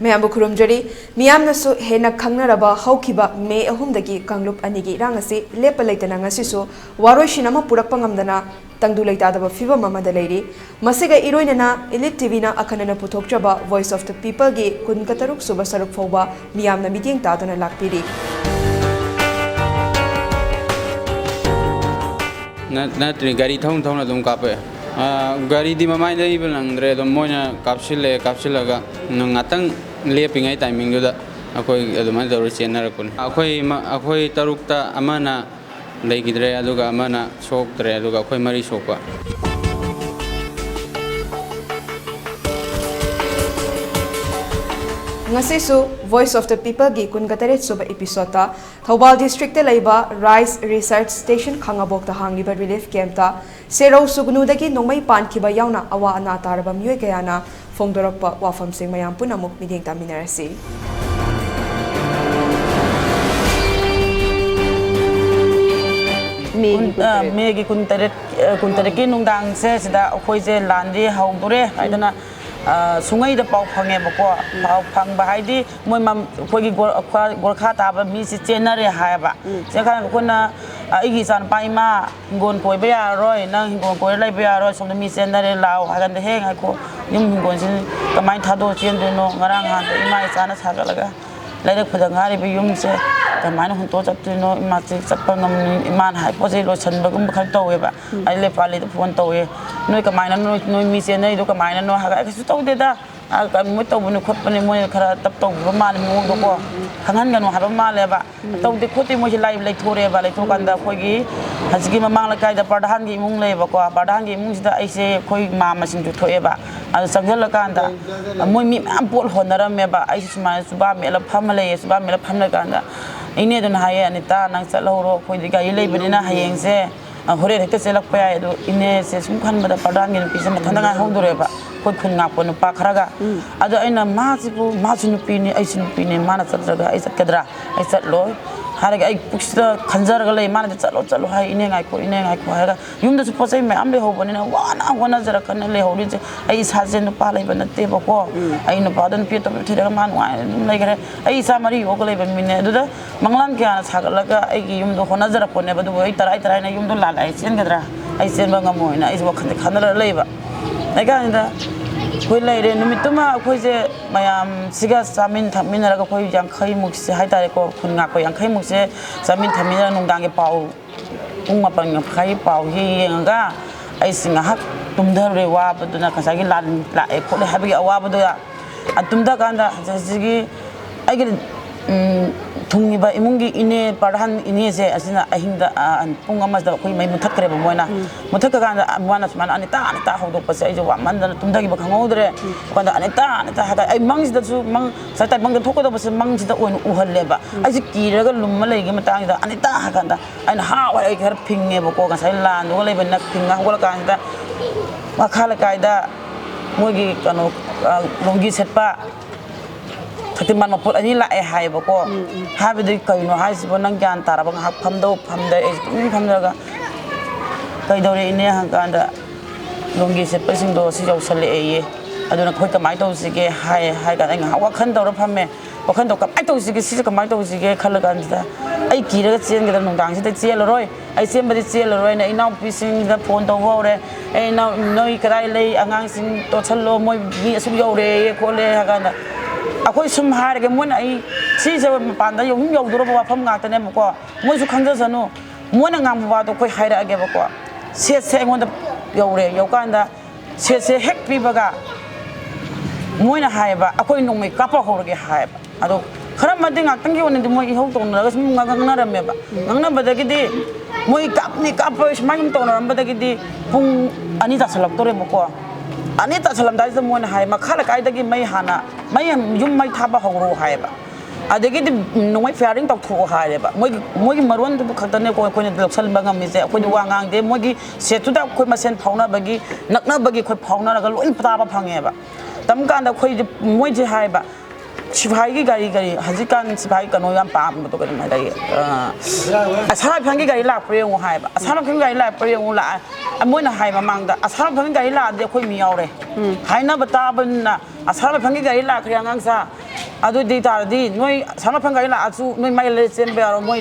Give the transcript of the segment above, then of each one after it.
ꯃꯌꯥꯝꯕꯨ ꯈꯨꯔꯨꯝꯖꯔꯤ ꯃꯤꯌꯥꯝꯅꯁꯨ ꯍꯦꯟꯅ ꯈꯪꯅꯔꯕ ꯍꯧꯈꯤꯕ ꯃꯦ 3ꯗꯒꯤ ꯀꯥꯡꯂꯨꯞ ꯑꯅꯤꯒꯤ ꯏꯔꯥꯡ ꯑꯁꯤ ꯂꯦꯞꯄ ꯂꯩꯇꯅ ꯉꯁꯤꯁꯨ ꯋꯥꯔꯣꯏꯁꯤꯟ ꯑꯃ ꯄꯨꯔꯛꯄ ꯉꯝꯗꯅ ꯇꯪꯗꯨ ꯂꯩꯇꯥꯗꯕ ꯐꯤꯚꯝ ꯑꯃꯗ ꯂꯩꯔꯤ ꯃꯁꯤꯒ ꯏꯔꯣꯏꯅꯅ ꯏꯂꯤꯠ ꯇꯤꯚꯤꯅ ꯑꯈꯟꯅꯅ ꯄꯨꯊꯣꯛꯆꯕ ꯚꯣꯏꯁ ꯑꯣꯐ ꯗ ꯄꯤꯄꯜꯒꯤ 23 ꯁꯨꯕ ꯁꯔꯨꯛ ꯐꯥꯎꯕ ꯃꯤꯌꯥꯝꯅ ꯃꯤꯠꯌꯦꯡ ꯇꯥꯗꯨꯅ ꯂꯥꯛꯄꯤꯔꯤ ꯅꯠꯇ꯭ꯔꯤ ꯒꯥꯔꯤ ꯊꯧꯅ ꯑꯗꯨꯝ ꯀꯥꯞꯄꯦ ꯒꯥꯔꯤꯗꯤ ꯃꯃꯥꯏꯗ ꯏꯕ ꯅꯪꯗ꯭ꯔꯦ ꯑꯗꯨꯝ ꯃꯣꯏꯅ ꯀꯥꯞꯁꯤꯜꯂꯒ ꯉꯥꯛꯇꯪ ꯂꯦꯞꯄꯤꯉꯩ ꯇꯥꯏꯃꯤꯡꯗꯨꯗ ꯑꯩꯈꯣꯏ ꯑꯗꯨꯃꯥꯏꯅ ꯇꯧꯔ ꯆꯦꯟꯅꯔꯛꯄꯅꯤ ꯑꯩꯈꯣꯏ ꯇꯔꯨꯛꯇ ꯑꯃꯅ ꯂꯩꯈꯤꯗ꯭ꯔꯦ ꯑꯗꯨꯒ ꯑꯃꯅ ꯁꯣꯛꯇ꯭ꯔꯦ ꯑꯗꯨꯒ ꯑꯩꯈꯣꯏ 3 ꯁꯣꯛꯄ ngasisu voice of the people gi 23 suba episode ta Thoubal district te leiba Rice Research Station khangabok ta hangiba relief camp ta serau sugnu dagi nongmai pankhiba yauna awa ana taraba myoi kayana phongdorokpa wafam sing mayam punamuk miding taminarasi Megi kuntaret ki nungdang se sida akhoi je landri haudore haidana sungai da pau phange bako pau phang ba haidi moi mam khoi gi gorkha ta ba mi si chenare ha ba se khan khona igi san pai ma ngon koi ba ya roi nang ngon koi lai ba ya roi som da mi chenare lao ha gan de he ngai ko nim ngon sin kamai thado chen de no ngarang han da imai sana sa ga laga lai da phada ngari bi yum se kamai hun to chap no ima chi chap ngam iman hai po je lo chan ba gum khal to we ba ai le pa le da phon to we noi kamai na noi mi se nei do kamai na no ha ga su to de da ka mo to bu no khot pa ne mo khara tap to ba ma le mo do ko khangan ga no ha ba ma le ba to de khoti mo ji lai lai thore ba lai to kan da khoi gi hajgi ma mang la kai da pardhan gi mung le ba ko pardhan gi mung ji da ai se khoi ma ma sing ju thoe ba a sangjal la kan da mo mi am pol honaram me ba ai su ma su ba me la pham le su ba me la pham la kan da ine don haye anita nang chalo ro khoi di ga i lei bani na hayeng se hore hekta selak pa ya do ine se sum khan ba da pardhan gi pi se ma thanda ga hongdore ba khoi khun ngak ko no pa kharaga ado aina ma su nu pi ni ai su nu pi ni ma na chatraga ai chatkadra ai chatlo haraga ai puksida khanjar ga lei ma na chalo hai ine ngai ko haraga yum da su posai me am le ho bani na wana jara kan le ho ri ai sa je nu pa lei ba na te ba ko ai nu pa don pi to thira ma nu ai lai ga ai sa mari ho ga lei ba mi ne du da manglan kya na sa ga ga ai gi yum do hona jara ko ne ba du ai tarai na yum do la ai chen ga dra ai chen ba ngam moi na ai wa khan lei ba ai ga da khoi lai re numituma khoi je mayam siga samin thamin ra ga khoi yang khai muk se hai tare ko khun nga ko yang khai muk se samin thamin ra nung dang ge pau ung ma pang khai pau hi nga ai singa hak tum dhar re wa ba du na ka sa gi la e ko le ha bi awa ba du ya atum da kan da ji ai ge thungi ba imungi ine pardhan ine se asina ahinda pung ama da khoi mai muthakre ba moina muthaka kan amwana sman anita hodo pa se jo man da tumda gi ba khangodre kan da anita ha ai mang da su mang sa tai mang da thoko da ba se mang ji da on uhalle ba ai ji ki ra ga lum ma lei gi matang da anita ha kan da ai ha wa ai khar phinge ba ko kan sai lan do lei ba nak phinga ho la kan da ma khala kai da moi gi kano longi setpa Thatiman mapul ani la e hai ba ko ha bi dei kai no hai si bo nang gyan tara bang hak pham da e pham da ga kai do re ine hang kan da longi se pasing do si jau sale e ye aduna khoi ka mai to si ge hai ka nga wa khan do ra pham me wa khan do ka ai to si ge si ka mai to si ge khal kan da ai ki ra chen ge da nong dang si da che lo roi ai sem ba di che lo roi na inau pi sing da phone to ho re ai nau noi krai lei angang sing to chal lo moi bi asu yo re ko le ha kan da akhoi sum har ge mon ai si se pan da yong yong duro ba pham ngak ta ne ko moi su khang ja sanu mon ngam ba do koi haira ge ba ko se ngon da yo re yo kan da se hek pi ba ga moi na hai ba akhoi nong mai ka pa ho ge hai ba ado khara ma de ngak tang ge on de moi ho tong na ga sum ngak na ram me ba ngang na ba da ge di moi kap pa smai ngam tong na ram ba da ge di pung ani ta salak to re ba ko ani ta salam dai mo na hai ma khala kai da gi mai hana mai yum mai tha ba horo hai ba adagi di noi faring tok tho hai ba moi maron du khata ne ko ne loksal ba ngam mi se ko wa ngang de moi gi se tu da ko ma sen phauna ba gi nakna ba gi ko phauna ra ga loi pata ba phange ba tam kan da khoi moi ji hai ba sipai gi gari hajikan sipai kano yam pam to ka mai dai asara phangi gari la pre ngo hai ba asara phangi gari la pre ngo la amoi na hai mamang da asara phangi gari la de khoi mi yaw re hai na bata ban na asara phangi gari la khya ngang sa ꯑꯗꯨ ꯗꯤ ꯇꯥꯔꯗꯤ ꯅꯣꯏ ꯁꯥꯟꯅꯐꯝ ꯒꯥꯔꯤ ꯂꯥꯛꯑꯁꯨ ꯅꯣꯏ ꯃꯩ ꯆꯦꯟꯕ ꯌꯥꯔꯣ ꯃꯣꯏ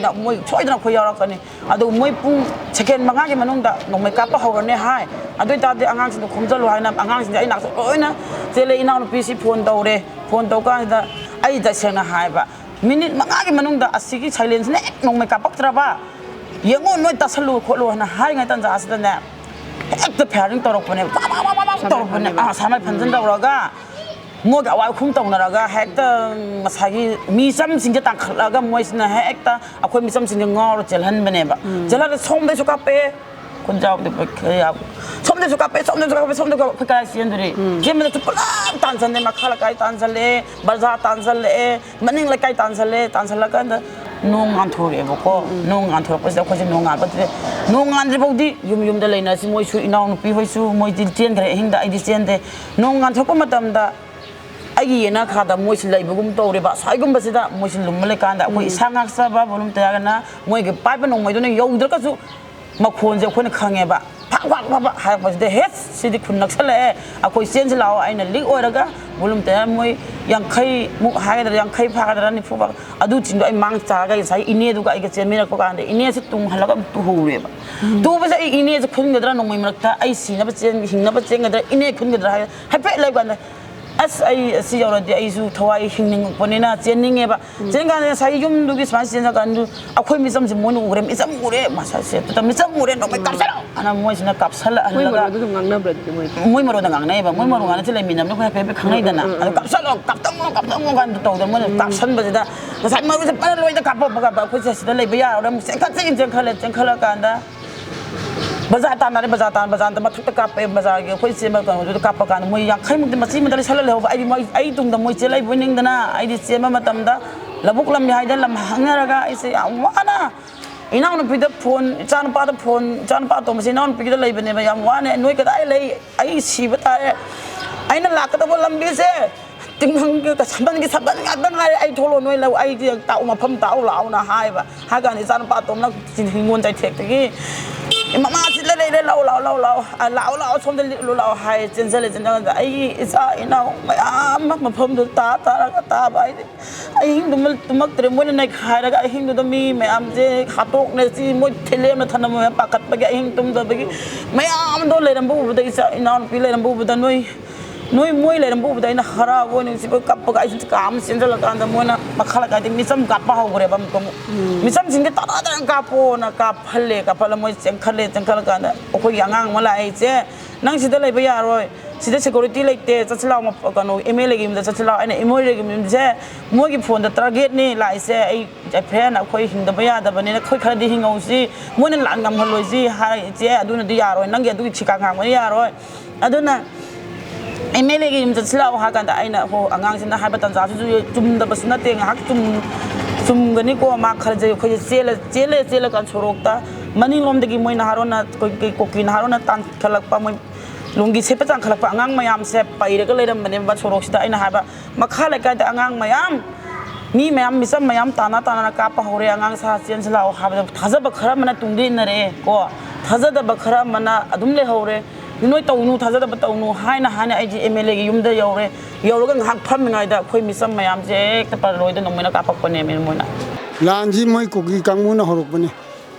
ꯁꯣꯏꯗꯅ ꯑꯩꯈꯣꯏ ꯌꯥꯎꯔꯛꯀꯅꯤ ꯑꯗꯨ ꯃꯣꯏ ꯄꯨꯡ ꯁꯦꯀꯦꯟ 5ꯒꯤ ꯃꯅꯨꯡꯗ ꯅꯣꯡꯃꯩ ꯀꯥꯞꯄ ꯍꯧꯔꯅꯤ ꯍꯥꯏ ꯑꯗꯨ ꯑꯣꯏꯇꯥꯔꯗꯤ ꯑꯉꯥꯡꯁꯤꯡꯗꯣ ꯈꯣꯝꯖꯜꯂꯨ ꯍꯥꯏꯅ ꯑꯉꯥꯡꯁꯤꯡꯁꯦ ꯑꯩ ꯅꯥꯛꯇ ꯂꯣꯏꯅ ꯆꯦꯜꯂꯦ ꯏꯅꯥꯎꯅꯨꯄꯤꯁꯤ ꯐꯣꯟ ꯇꯧꯔꯦ ꯐꯣꯟ ꯇꯧꯀꯥꯟꯁꯤꯗ ꯑꯩ ꯇꯁꯦꯡꯅ ꯍꯥꯏꯕ ꯃꯤꯅꯤꯠ 5ꯒꯤ ꯃꯅꯨꯡꯗ ꯑꯁꯤꯒꯤ ꯁꯥꯏꯂꯦꯟꯁꯤꯅ ꯍꯦꯛ ꯅꯣꯡꯃꯩ ꯀꯥꯞꯄꯛꯇ꯭ꯔꯕ ꯌꯦꯡꯉꯣ ꯅꯣꯏ ꯇꯥꯁꯜꯂꯨ ꯈꯣꯠꯂꯨ ꯍꯥꯏꯅ ꯍꯥꯏꯔꯤꯉꯩ ꯇꯥꯟꯖꯥꯁꯤꯗꯅꯦ ꯍꯦꯛꯇ ꯐꯤꯌꯥꯔꯤꯡ ꯇꯧꯔꯛꯄꯅꯦ ꯇꯧꯔꯛꯄꯅꯦ ꯁꯥꯃꯩ ꯐꯟꯖꯟ ꯇꯧꯔꯒ ꯃꯣꯏꯒ ꯑꯋꯥꯏ ꯈꯨꯝ ꯇꯧꯅꯔꯒ ꯍꯦꯛꯇ ꯉꯁꯥꯏꯒꯤ ꯃꯤꯆꯝꯁꯤꯡꯁꯦ ꯇꯥꯡꯈꯠꯂꯒ ꯃꯣꯏꯁꯤꯅ ꯍꯦꯛꯇ ꯑꯩꯈꯣꯏ ꯃꯤꯆꯝꯁꯤꯡꯁꯦ ꯉꯥꯎꯔ ꯆꯦꯜꯍꯟꯕꯅꯦꯕ ꯆꯦꯜꯍꯜꯂꯒ ꯁꯣꯝꯗꯩꯁꯨ ꯀꯥꯞꯄꯛꯑꯦ ꯈꯨꯟꯖꯥꯎꯗꯤ ꯁꯣꯝꯗꯁꯨ ꯀꯥꯞꯄꯦ ꯁꯣꯝꯗꯁꯨ ꯀꯥꯞꯄꯦ ꯁꯣꯝꯗ ꯑꯩꯈꯣꯏ ꯀꯥꯏ ꯆꯦꯟꯗꯣꯔꯤ ꯆꯦꯟꯕꯗꯁꯨ ꯄꯨꯂꯞ ꯇꯥꯟꯁꯜꯂꯦ ꯃꯈꯥ ꯂꯩꯀꯥꯏ ꯇꯥꯟꯁꯜꯂꯛꯑꯦ ꯕꯖꯥꯔ ꯇꯥꯟꯁꯜꯂꯛꯑꯦ ꯃꯅꯤꯡ ꯂꯩꯀꯥꯏ ꯇꯥꯟꯁꯜꯂꯀꯥꯟꯗ ꯅꯣꯡ ꯉꯥꯟꯊꯣꯔꯛꯑꯦꯕꯀꯣ ꯅꯣꯡ ꯉꯥꯟꯊꯣꯔꯛꯄꯁꯤꯗ ꯑꯩꯈꯣꯏꯁꯦ ꯅꯣꯡ ꯉꯥꯟꯕꯗꯨꯗ ꯅꯣꯡ ꯉꯥꯟꯗ꯭ꯔꯤꯐꯥꯎꯗꯤ ꯌꯨꯝꯗ ꯂꯩꯅꯔꯁꯤ ꯃꯣꯏꯁꯨ ꯏꯅꯥꯎꯅꯨꯄꯤ ꯍꯣꯏꯁꯨ ꯃꯣꯏꯗꯤ ꯆꯦꯟꯈ꯭ꯔꯦ ꯑꯍꯤꯡꯗ ꯑꯩꯗꯤ ꯆꯦꯟꯗꯦ ꯅꯣꯡ ꯉꯥꯟꯊꯣꯛꯄ ꯃꯇꯝꯗ ꯑꯩꯒꯤ ꯌꯦꯅꯈꯥꯗ ꯃꯣꯏꯁꯤ ꯂꯩꯕꯒꯨꯝ ꯇꯧꯔꯦꯕ ꯑꯁ꯭ꯋꯥꯏꯒꯨꯝꯕꯁꯤꯗ ꯃꯣꯏꯁꯤ ꯂꯨꯝꯕ ꯂꯩꯀꯥꯟꯗ ꯑꯩꯈꯣꯏ ꯏꯁꯥ ꯉꯥꯛꯆꯕ ꯚꯣꯂꯨꯟꯇꯤꯌꯔꯒꯅ ꯃꯣꯏꯒꯤ ꯄꯥꯏꯕ ꯅꯣꯡꯃꯩꯗꯨꯅ ꯌꯧꯗ꯭ꯔꯒꯁꯨ ꯃꯈꯣꯟꯁꯦ ꯑꯩꯈꯣꯏꯅ ꯈꯪꯉꯦꯕ ꯐꯥꯛ ꯍꯥꯏꯔꯛꯄꯁꯤꯗ ꯍꯦꯠ ꯁꯤꯗꯤ ꯈꯨꯟ ꯅꯛꯁꯜꯂꯛꯑꯦ ꯑꯩꯈꯣꯏ ꯆꯦꯟꯁꯤ ꯂꯥꯛꯑꯣ ꯑꯩꯅ ꯂꯤꯛ ꯑꯣꯏꯔꯒ ꯚꯣꯂꯨꯟꯇꯤꯌꯔ ꯃꯣꯏ 50ꯃꯨꯛ ꯍꯥꯏꯒꯗ꯭ꯔꯥ 50 ꯐꯥꯒꯗ꯭ꯔꯥ 90 ꯐꯥꯒꯗ꯭ꯔꯥ ꯑꯗꯨꯁꯤꯡꯗꯣ ꯑꯩ ꯃꯥꯡ ꯆꯥꯔꯒ ꯉꯁꯥꯏ ꯏꯅꯦꯗꯨꯒ ꯑꯩꯒ ꯆꯦꯟꯃꯤꯟꯅꯔꯛꯄ ꯀꯥꯟꯗ ꯏꯅꯦꯁꯤ ꯇꯨꯡꯍꯜꯂꯒ ꯑꯃꯨꯛ ꯇꯨꯍꯧꯔꯦꯕ ꯇꯨꯕꯁꯦ ꯑꯩ ꯏꯅꯦꯁꯦ ꯈꯨꯟꯒꯗ꯭ꯔꯥ ꯅꯣꯡꯃꯩ ꯃꯔꯛꯇ ꯑꯩ ꯍꯤꯡꯅꯕ ꯆꯦꯟꯒꯗ꯭ꯔꯥ ꯏꯅꯦ ꯈꯨꯟꯒꯗ꯭ꯔꯥ ꯍꯥꯏꯐꯦꯠ ꯂꯩꯕ ꯀꯥꯟꯗ ꯑꯁ ꯑꯩ ꯑꯁꯤ ꯌꯧꯔꯗꯤ ꯑꯩꯁꯨ ꯊꯋꯥꯏ ꯍꯤꯡꯅꯤꯡꯉꯛꯄꯅꯤꯅ ꯆꯦꯟꯅꯤꯡꯉꯦꯕ ꯆꯦꯟꯀꯥꯟꯗ ꯉꯁꯥꯏ ꯌꯨꯝꯗꯨꯒꯤ ꯁꯨꯃꯥꯏꯅ ꯆꯦꯟꯖꯀꯥꯟꯗ ꯑꯩꯈꯣꯏ ꯃꯤꯆꯝꯁꯦ ꯃꯣꯏꯅ ꯎꯔꯦ ꯃꯤꯆꯝ ꯎꯔꯦ ꯃꯁꯥꯁꯦ ꯃꯤꯆꯝ ꯎꯔꯦ ꯅꯣꯡꯃꯩ ꯀꯥꯞꯁꯜꯂꯣ ꯑꯅ ꯃꯣꯏꯁꯤꯅ ꯀꯥꯞꯁꯜꯂꯛꯍꯜꯂꯒ ꯃꯣꯏ ꯃꯔꯣꯗ ꯉꯥꯡꯅꯩꯑꯕ ꯃꯣꯏ ꯃꯔꯣ ꯉꯥꯡꯅꯁꯤ ꯂꯩꯃꯤꯟꯅꯕꯅ ꯑꯩꯈꯣꯏ ꯍꯥꯏꯐꯦꯠ ꯈꯪꯅꯩꯗꯅ ꯑꯗꯨ ꯀꯥꯞꯁꯜꯂꯣ ꯀꯥꯞꯇꯪꯉꯣ ꯀꯥꯟꯗ ꯇꯧꯗꯅ ꯃꯣꯏꯅ ꯀꯥꯞꯁꯟꯕꯁꯤꯗ ꯉꯁꯥꯏ ꯃꯔꯨꯁꯦ ꯄꯅ ꯂꯣꯏꯗ ꯀꯥꯞꯄꯛꯄ ꯑꯩꯈꯣꯏꯁꯦ ꯁꯤꯗ ꯂꯩꯕ ꯌꯥꯔꯣꯏ ꯑꯃꯨꯛ ꯆꯦꯟꯈꯠꯂꯀꯥꯟꯗ ꯕꯖꯥꯔꯗ ꯃꯊꯛꯇ ꯀꯥꯞꯄꯦ ꯕꯖꯥꯔꯒꯤ ꯑꯩꯈꯣꯏ ꯆꯦꯟꯕ ꯀꯩꯅꯣꯗꯨꯗ ꯀꯥꯞꯄ ꯀꯥꯟꯗ ꯃꯣꯏ 50ꯃꯨꯛꯇꯤ ꯃꯆꯤ ꯑꯃꯗ ꯂꯩꯁꯜꯂ ꯂꯩꯍꯧꯕ ꯑꯩ ꯇꯨꯡꯗ ꯃꯣꯏ ꯆꯦꯜꯂꯛꯏꯕꯣꯏ ꯅꯤꯡꯗꯅ ꯑꯩꯗꯤ ꯆꯦꯟꯕ ꯃꯇꯝꯗ ꯂꯧꯕꯨꯛ ꯂꯝꯕꯤ ꯍꯥꯏꯗ ꯂꯝ ꯍꯪꯅꯔꯒ ꯑꯩꯁꯦ ꯌꯥꯝ ꯋꯥꯅ ꯏꯅꯥꯎꯅꯨꯄꯤꯗ ꯐꯣꯟ ꯏꯆꯥꯅꯨꯄꯥ ꯑꯇꯣꯝꯕꯁꯦ ꯏꯅꯥꯎꯅꯨꯄꯤꯒꯤꯗ ꯂꯩꯕꯅꯦꯕ ꯌꯥꯝ ꯋꯥꯅ ꯅꯣꯏ ꯀꯗꯥꯏ ꯂꯩ ꯑꯩ ꯁꯤꯕ ꯇꯥꯔꯦ ꯑꯩꯅ ꯂꯥꯛꯀꯗꯕ ꯂꯝꯕꯤꯁꯦ ꯇꯤꯡꯈꯪꯒꯤ ꯁꯝꯕꯟ ꯉꯥꯛꯇ ꯉꯥꯏꯔꯦ ꯑꯩ ꯊꯣꯛꯂꯛꯑꯣ ꯅꯣꯏ ꯂꯧ ꯑꯩꯗꯤ ꯇꯥꯛꯎ ꯃꯐꯝ ꯇꯥꯛꯎ ꯂꯥꯛꯑꯣꯅ ꯍꯥꯏꯕ ꯍꯥꯏꯀꯥꯟꯗ ꯏꯆꯥꯅꯨꯄꯥ ꯑꯇꯣꯝꯅ ꯍꯤꯡꯒꯣꯜ ꯆꯩꯊꯦꯛꯇꯒꯤ ꯃꯃꯥ ꯁꯤꯗ ꯂꯩꯔꯦ ꯂꯥꯛꯑꯣ ꯁꯣꯝꯗ ꯂꯤꯠꯂꯨ ꯂꯥꯛꯑꯣ ꯍꯥꯏ ꯆꯦꯟꯖꯜꯂꯀꯥꯟꯗ ꯑꯩꯒꯤ ꯏꯆꯥ ꯏꯅꯥꯎ ꯃꯌꯥꯝ ꯑꯃ ꯃꯐꯝꯗꯨ ꯇꯥꯔꯒ ꯇꯥꯕ ꯍꯥꯏꯗꯤ ꯑꯍꯤꯡꯗꯨꯃ ꯇꯨꯝꯃꯛꯇ꯭ꯔꯦ ꯃꯣꯏꯅ ꯅꯩꯈꯥꯏꯔꯒ ꯑꯍꯤꯡꯗꯨꯗ ꯃꯤ ꯃꯌꯥꯝꯁꯦ ꯍꯥꯠꯇꯣꯛꯅꯁꯤ ꯃꯣꯏ ꯊꯤꯜꯂꯦꯝꯅ ꯊꯅꯝꯕ ꯃꯌꯥꯝ ꯄꯥꯈꯠꯄꯒꯤ ꯑꯍꯤꯡ ꯇꯨꯝꯗꯕꯒꯤ ꯃꯌꯥꯝꯗꯣ ꯂꯩꯔꯝꯕ ꯎꯕꯗ ꯏꯆꯥ ꯏꯅꯥꯎꯅꯨꯄꯤ ꯂꯩꯔꯝꯕ ꯎꯕꯗ ꯃꯣꯏ ꯂꯩꯔꯝꯕ ꯎꯕꯗ ꯑꯩꯅ ꯍꯔꯥꯎꯕ ꯑꯣꯏꯅ ꯅꯨꯡꯁꯤꯕ ꯀꯞꯄꯒ ꯑꯩꯁꯨ ꯀꯥ ꯑꯃ ꯆꯦꯟꯖꯜꯂꯀꯥꯟꯗ ꯃꯣꯏꯅ ꯃꯈꯥ ꯂꯩꯀꯥꯏꯗ ꯃꯤꯆꯝ ꯀꯥꯞꯄ ꯍꯧꯈ꯭ꯔꯦꯕ ꯑꯃꯨꯛ ꯃꯤꯆꯝꯁꯤꯡꯁꯦ ꯇꯔꯥ ꯀꯥꯞꯄꯣꯅ ꯀꯥꯞꯍꯜꯂꯦ ꯃꯣꯏ ꯆꯦꯟꯈꯠꯂꯀꯥꯟꯗ ꯑꯩꯈꯣꯏꯒꯤ ꯑꯉꯥꯡ ꯑꯃ ꯂꯥꯛꯑꯦ ꯏꯆꯦ ꯅꯪ ꯁꯤꯗ ꯂꯩꯕ ꯌꯥꯔꯣꯏ ꯁꯤꯗ ꯁꯦꯀꯨꯔꯤꯇꯤ ꯂꯩꯇꯦ ꯆꯠꯁꯤ ꯂꯥꯛꯑꯣ ꯀꯩꯅꯣ MLAꯒꯤ ꯌꯨꯝꯗ ꯆꯠꯁꯤ ꯂꯥꯛꯑꯣ ꯑꯩꯅ MLAꯒꯤ ꯌꯨꯝꯁꯦ ꯃꯣꯏꯒꯤ ꯐꯣꯟꯗ ꯇꯥꯔꯒꯦꯠꯅꯤ ꯂꯥꯛꯏꯁꯦ ꯑꯩ ꯐ꯭ꯔꯦꯟ ꯑꯩꯈꯣꯏ ꯍꯤꯡꯗꯕ ꯌꯥꯗꯕꯅꯤꯅ ꯑꯩꯈꯣꯏ ꯈꯔꯗꯤ ꯍꯤꯡꯍꯧꯁꯤ ꯃꯣꯏꯅ ꯂꯥꯟ ꯉꯝꯍꯜꯂꯣꯏꯁꯤ ꯍꯥꯏ ꯏꯆꯦ ꯑꯗꯨꯅꯗꯤ ꯌꯥꯔꯣꯏ ꯅꯪꯒꯤ ꯑꯗꯨꯒꯤ ꯁꯤꯀꯥ ꯉꯥꯡꯕꯗꯤ ꯌꯥꯔꯣꯏ ꯑꯗꯨꯅ MLAꯒꯤ ꯌꯨꯝ ꯆꯠꯁꯤ ꯂꯥꯛꯑꯣ ꯍꯥꯏ ꯀꯥꯟꯗ ꯑꯩꯅ ꯑꯉꯥꯡꯁꯤꯅ ꯍꯥꯏꯕ ꯇꯥꯟꯖꯥꯁꯤꯁꯨ ꯆꯨꯝꯗꯕꯁꯨ ꯅꯠꯇꯦ ꯉꯥꯏꯍꯥꯛ ꯆꯨꯝꯒꯅꯤꯀꯣ ꯃꯥ ꯈꯜꯂꯁꯦ ꯑꯩꯈꯣꯏꯁꯦ ꯆꯦꯜꯂꯀꯥꯟ ꯁꯣꯔꯣꯛꯇ ꯃꯅꯤꯡꯂꯣꯝꯗꯒꯤ ꯃꯣꯏ ꯅꯍꯥꯔꯣꯟꯅ ꯀꯣꯀꯤ ꯅꯍꯥꯔꯣꯟꯅ ꯇꯥꯟꯈꯠꯂꯛꯄ ꯃꯣꯏ ꯂꯨꯡꯒꯤ ꯁꯦꯠꯄ ꯆꯥꯡꯈꯠꯂꯛꯄ ꯑꯉꯥꯡ ꯃꯌꯥꯝꯁꯦ ꯄꯩꯔꯒ ꯂꯩꯔꯝꯕꯅꯦꯕ ꯁꯣꯔꯣꯛꯁꯤꯗ ꯑꯩꯅ ꯍꯥꯏꯕ ꯃꯈꯥ ꯂꯩꯀꯥꯏꯗ ꯑꯉꯥꯡ ꯃꯌꯥꯝ ꯃꯤ ꯃꯌꯥꯝ ꯃꯤꯆꯝ ꯃꯌꯥꯝ ꯇꯥꯟꯅ ꯀꯥꯞꯄ ꯍꯧꯔꯦ ꯑꯉꯥꯡ ꯁꯥ ꯆꯦꯟꯁꯤ ꯂꯥꯛꯑꯣ ꯍꯥꯏꯕꯗ ꯊꯥꯖꯕ ꯈꯔ ꯑꯃꯅ ꯇꯨꯡꯗ ꯏꯟꯅꯔꯛꯑꯦ ꯀꯣ ꯊꯥꯖꯗꯕ ꯈꯔ ꯑꯃꯅ ꯑꯗꯨꯝ ꯂꯩꯍꯧꯔꯦ ꯅꯣꯏ ꯇꯧꯅꯨ ꯊꯥꯖꯗꯕ ꯇꯧꯅꯨ ꯍꯥꯏꯅ ꯑꯩꯗꯤ MLAꯒꯤ ꯌꯨꯝꯗ ꯌꯧꯔꯒ ꯉꯥꯏꯍꯥꯛ ꯐꯝꯃꯤꯉꯩꯗ ꯑꯩꯈꯣꯏ ꯃꯤꯆꯝ ꯃꯌꯥꯝꯁꯦ ꯍꯦꯛꯇ ꯄꯔꯂꯣꯏꯗ ꯅꯣꯡꯃꯩꯅ ꯀꯥꯞꯄꯛꯄꯅꯦꯃꯦ ꯃꯣꯏꯅ ꯂꯥꯟꯁꯤ ꯃꯣꯏ ꯀꯨꯀꯤ ꯀꯥꯡꯕꯨꯅ ꯍꯧꯔꯛꯄꯅꯤ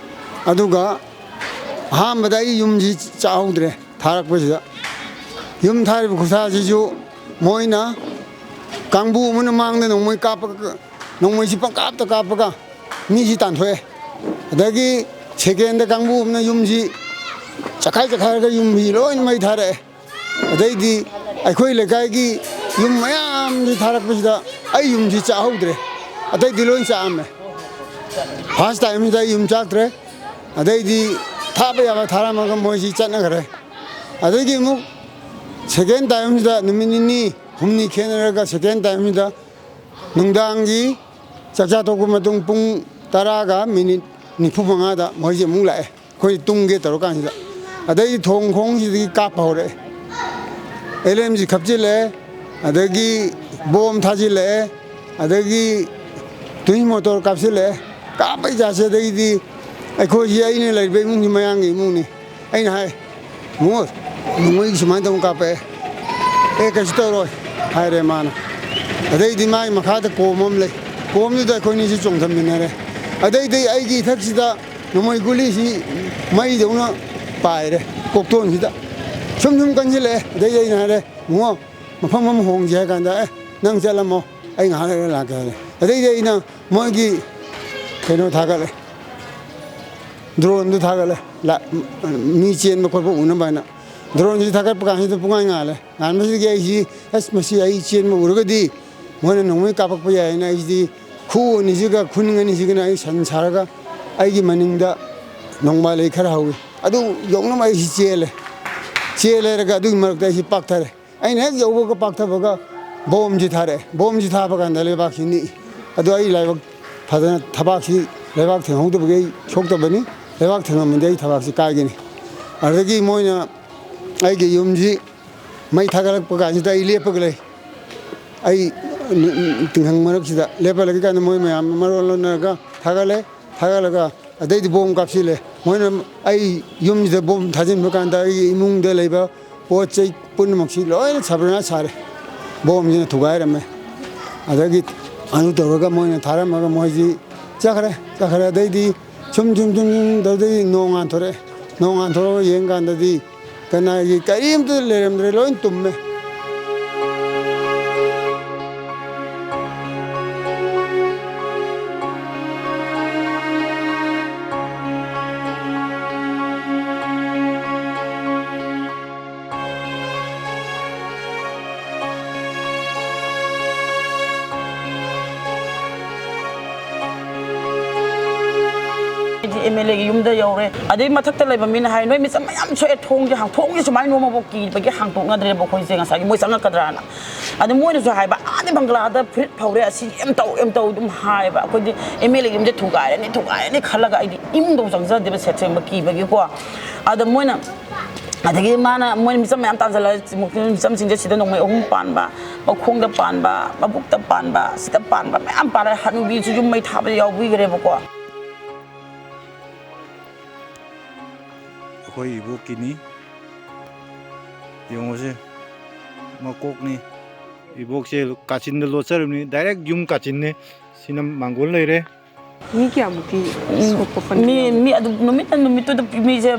ꯑꯗꯨꯒ ꯑꯍꯥꯟꯕꯗ ꯑꯩ ꯌꯨꯝꯁꯤ ꯆꯥꯍꯧꯗ꯭ꯔꯦ ꯊꯥꯔꯛꯄꯁꯤꯗ ꯌꯨꯝ ꯊꯥꯔꯤꯕ ꯈꯨꯠꯁꯥꯁꯤꯁꯨ ꯃꯣꯏꯅ ꯀꯥꯡꯕꯨ ꯑꯃꯅ ꯃꯥꯡꯗ ꯅꯣꯡꯃꯩꯁꯤ ꯄꯪꯀꯥꯞꯇ ꯀꯥꯞꯄꯒ ꯃꯤꯁꯤ ꯇꯥꯟꯊꯣꯛꯑꯦ ꯑꯗꯒꯤ ꯁꯦꯀꯦꯟꯗ ꯀꯥꯡꯕꯨ ꯑꯃꯅ ꯌꯨꯝꯁꯤ ꯆꯈꯥꯏꯔꯒ ꯌꯨꯝꯁꯤ ꯂꯣꯏꯅ ꯃꯩ ꯊꯥꯔꯛꯑꯦ ꯑꯗꯩꯗꯤ ꯑꯩꯈꯣꯏ ꯂꯩꯀꯥꯏꯒꯤ ꯌꯨꯝ ꯃꯌꯥꯝꯁꯤ ꯊꯥꯔꯛꯄꯁꯤꯗ ꯑꯩ ꯌꯨꯝꯁꯤ ꯆꯥꯍꯧꯗ꯭ꯔꯦ ꯑꯇꯩꯗꯤ ꯂꯣꯏ ꯆꯥꯑꯝꯃꯦ ꯐꯥꯔꯁ ꯇꯥꯏꯝꯁꯤꯗ ꯑꯩ ꯌꯨꯝ ꯆꯥꯛꯇ꯭ꯔꯦ ꯑꯗꯩꯗꯤ ꯊꯥꯕ ꯌꯥꯕ ꯊꯥꯔꯝꯃꯒ ꯃꯣꯏꯁꯤ ꯆꯠꯅꯈ꯭ꯔꯦ ꯑꯗꯒꯤ ꯑꯃꯨꯛ ꯁꯦꯀꯦꯟ ꯇꯥꯏꯝꯁꯤꯗ ꯅꯨꯃꯤꯠ 2-3 ꯈꯦꯠꯅꯔꯒ ꯁꯦꯀꯦꯟ ꯇꯥꯏꯝꯁꯤꯗ ꯅꯨꯡꯗꯥꯡꯒꯤ ꯆꯥꯛꯆꯥ ꯇꯣꯛꯄ ꯃꯇꯨꯡ ꯄꯨꯡ 10:45ꯗ ꯃꯣꯏꯁꯤ ꯑꯃꯨꯛ ꯂꯥꯛꯑꯦ ꯑꯩꯈꯣꯏ ꯇꯨꯝꯒꯦ ꯇꯧꯔꯀꯥꯟꯁꯤꯗ ꯑꯗꯩꯗꯤ ꯊꯣꯡ ꯈꯣꯡꯁꯤꯗꯒꯤ ꯀꯥꯞꯄ ꯍꯧꯔꯛꯑꯦ LMG ꯈꯞꯆꯤꯜꯂꯛꯑꯦ ꯑꯗꯒꯤ ꯕꯣꯝ ꯊꯥꯖꯤꯜꯂꯛꯑꯦ ꯑꯗꯒꯤ ꯇꯨꯏ ꯃꯣꯇꯣꯔ ꯀꯥꯞꯁꯤꯜꯂꯛꯑꯦ ꯀꯥꯞꯄꯩ ꯖꯥꯠꯁꯦ ꯑꯗꯒꯤꯗꯤ ꯑꯩꯈꯣꯏꯁꯤ ꯑꯩꯅ ꯂꯩꯔꯤꯕ ꯏꯃꯨꯡꯁꯤ ꯃꯌꯥꯡꯒꯤ ꯏꯃꯨꯡꯅꯤ ꯑꯩꯅ ꯍꯥꯏ ꯅꯣꯡꯃꯩ ꯁꯨꯃꯥꯏꯅ ꯇꯧꯅ ꯀꯥꯞꯄꯛꯑꯦ ꯀꯩꯁꯨ ꯇꯧꯔꯣꯏ ꯍꯥꯏꯔꯦ ꯃꯥꯅ ꯑꯗꯩꯗꯤ ꯃꯥꯒꯤ ꯃꯈꯥꯗ ꯀꯣꯝ ꯑꯃ ꯂꯩ ꯀꯣꯝꯗꯨꯗ ꯑꯩꯈꯣꯏꯅꯤꯁꯤ ꯆꯣꯡꯊꯃꯤꯟꯅꯔꯦ ꯑꯗꯩꯗꯤ ꯑꯩꯒꯤ ꯏꯊꯛꯁꯤꯗ ꯅꯣꯡꯃꯩ ꯒꯨꯂꯤꯁꯤ ꯃꯩꯗꯧꯅ ꯄꯥꯏꯔꯦ ꯀꯣꯛꯇꯣꯟꯁꯤꯗ ꯁꯨꯝ ꯀꯟꯁꯤꯜꯂꯛꯑꯦ ꯑꯗꯩꯗꯤ ꯑꯩꯅ ꯍꯥꯏꯔꯦ ꯏꯕꯨꯡꯉꯣ ꯃꯐꯝ ꯑꯃ ꯍꯣꯡꯁꯦ ꯍꯥꯏ ꯀꯥꯟꯗ ꯅꯪ ꯆꯠꯂꯝꯃꯣ ꯑꯩ ꯉꯥꯏꯍꯥꯛ ꯂꯩꯔꯒ ꯂꯥꯛꯀꯦ ꯍꯥꯏꯔꯦ ꯑꯗꯩꯗꯤ ꯑꯩꯅ ꯃꯣꯏꯒꯤ ꯀꯩꯅꯣ ꯊꯥꯒꯠꯂꯦ ꯗ꯭ꯔꯣꯟꯗꯨ ꯊꯥꯒꯠꯂꯦ ꯃꯤ ꯆꯦꯟꯕ ꯈꯣꯠꯄ ꯎꯅꯕ ꯍꯥꯏꯅ ꯗ꯭ꯔꯣꯟꯁꯤ ꯊꯥꯒꯠꯄ ꯀꯥꯟꯁꯤꯗ ꯄꯨꯡꯉꯥꯟ ꯉꯥꯜꯂꯦ ꯉꯥꯟꯕꯁꯤꯗꯒꯤ ꯑꯩꯁꯤ ꯑꯁ ꯃꯁꯤ ꯑꯩ ꯆꯦꯟꯕ ꯎꯔꯒꯗꯤ ꯃꯣꯏꯅ ꯅꯣꯡꯃꯩ ꯀꯥꯞꯄꯛꯄ ꯌꯥꯏꯅ ꯑꯩꯁꯤꯗꯤ ꯈꯨ ꯑꯅꯤꯁꯤꯒ ꯈꯨꯅꯤꯡ ꯑꯅꯤꯁꯤꯒꯅ ꯑꯩ ꯁꯟ ꯁꯥꯔꯒ ꯑꯩꯒꯤ ꯃꯅꯤꯡꯗ ꯅꯣꯡꯃꯥꯏ ꯂꯩ ꯈꯔ ꯍꯧꯋꯤ ꯑꯗꯨ ꯌꯧꯅꯕ ꯑꯩꯁꯤ ꯆꯦꯜꯂꯦꯔꯒ ꯑꯗꯨꯒꯤ ꯃꯔꯛꯇ ꯑꯩꯁꯤ ꯄꯥꯛꯊꯔꯦ ꯑꯩꯅ ꯍꯦꯛ ꯌꯧꯕꯒ ꯄꯥꯛꯊꯕꯒ ꯕꯣꯝꯁꯤ ꯊꯥꯔꯛꯑꯦ ꯕꯣꯝꯁꯤ ꯊꯥꯕ ꯀꯥꯟꯗ ꯂꯩꯕꯥꯛꯁꯤ ꯅꯤꯛꯏ ꯑꯗꯣ ꯑꯩ ꯂꯥꯏꯕꯛ ꯐꯗꯅ ꯊꯕꯥꯛꯁꯤ ꯂꯩꯕꯥꯛ ꯊꯦꯡꯍꯧꯗꯕꯒꯤ ꯑꯩ ꯁꯣꯛꯇꯕꯅꯤ ꯂꯩꯕꯥꯛ ꯊꯦꯡꯉꯝꯃꯗꯤ ꯑꯩ ꯊꯕꯥꯛꯁꯤ ꯀꯥꯏꯒꯅꯤ ꯑꯗꯨꯗꯒꯤ ꯃꯣꯏꯅ ꯑꯩꯒꯤ ꯌꯨꯝꯁꯤ ꯃꯩ ꯊꯥꯒꯠꯂꯛꯄ ꯀꯥꯟꯁꯤꯗ ꯑꯩ ꯂꯦꯞꯄꯒ ꯂꯩ ꯑꯩ ꯇꯤꯡꯈꯪ ꯃꯔꯛꯁꯤꯗ ꯂꯦꯞꯄ ꯂꯩꯕ ꯀꯥꯟꯗ ꯃꯣꯏ ꯃꯌꯥꯝ ꯃꯔꯣꯜ ꯂꯣꯟꯅꯔꯒ ꯊꯥꯒꯠꯂꯒ ꯑꯗꯩꯗꯤ ꯕꯣꯝ ꯀꯥꯞꯁꯤꯜꯂꯦ ꯃꯣꯏꯅ ꯑꯩ ꯌꯨꯝꯁꯤꯗ ꯕꯣꯝ ꯊꯥꯖꯤꯟꯕ ꯀꯥꯟꯗ ꯑꯩꯒꯤ ꯏꯃꯨꯡꯗ ꯂꯩꯕ ꯄꯣꯠ ꯆꯩ ꯄꯨꯝꯅꯃꯛꯁꯤ ꯂꯣꯏꯅ ꯁꯥꯕꯅ ꯁꯥꯔꯦ ꯕꯣꯝꯁꯤꯅ ꯊꯨꯒꯥꯏꯔꯝꯃꯦ ꯑꯗꯒꯤ ꯑꯗꯨ ꯇꯧꯔꯒ ꯃꯣꯏꯅ ꯊꯥꯔꯝꯃꯒ ꯃꯣꯏꯁꯤ ꯆꯠꯈ꯭ರೆ ꯑꯗꯩꯗꯤ ꯁꯨꯝ ꯇꯧꯗꯩ ꯅꯣꯡ ꯉꯥꯟꯊꯣꯔꯛꯑꯒ ꯌꯦꯡ ꯀꯥꯟꯗꯗꯤ ꯀꯅꯥꯒꯤ ꯀꯔꯤꯝꯇ ꯂꯩꯔꯝꯗ꯭ꯔꯦ ꯂꯣꯏ ꯇꯨꯝꯃꯦ MLA yumda yore adai mathak ta laiba min hai noi mi sam yam chhe thong ji hang thong ji sumai no ma bo ki ba gi hang tok na dre bo khoi se nga sa gi moi sang ka dra na ade moi no so hai ba ade bangla da phrit phaure asi em tau dum hai ba khoi di MLA yum de thugai ni khala ga idi im do sang za de ba set ba ki ba gi ko ade moi na adagi mana moi mi sam yam tan za la mi sam sing je sida no mai ohum pan ba khong da pan ba buk da pan ba sida pan ba am pa la hanu bi ju mai tha ba yaw bi gre ba ko khoi ibu kini yongose makok ni ibok se kachin de lochar ni direct yum kachin ne sinam mangol leire mi kya muki sokko mi adu numit to mi je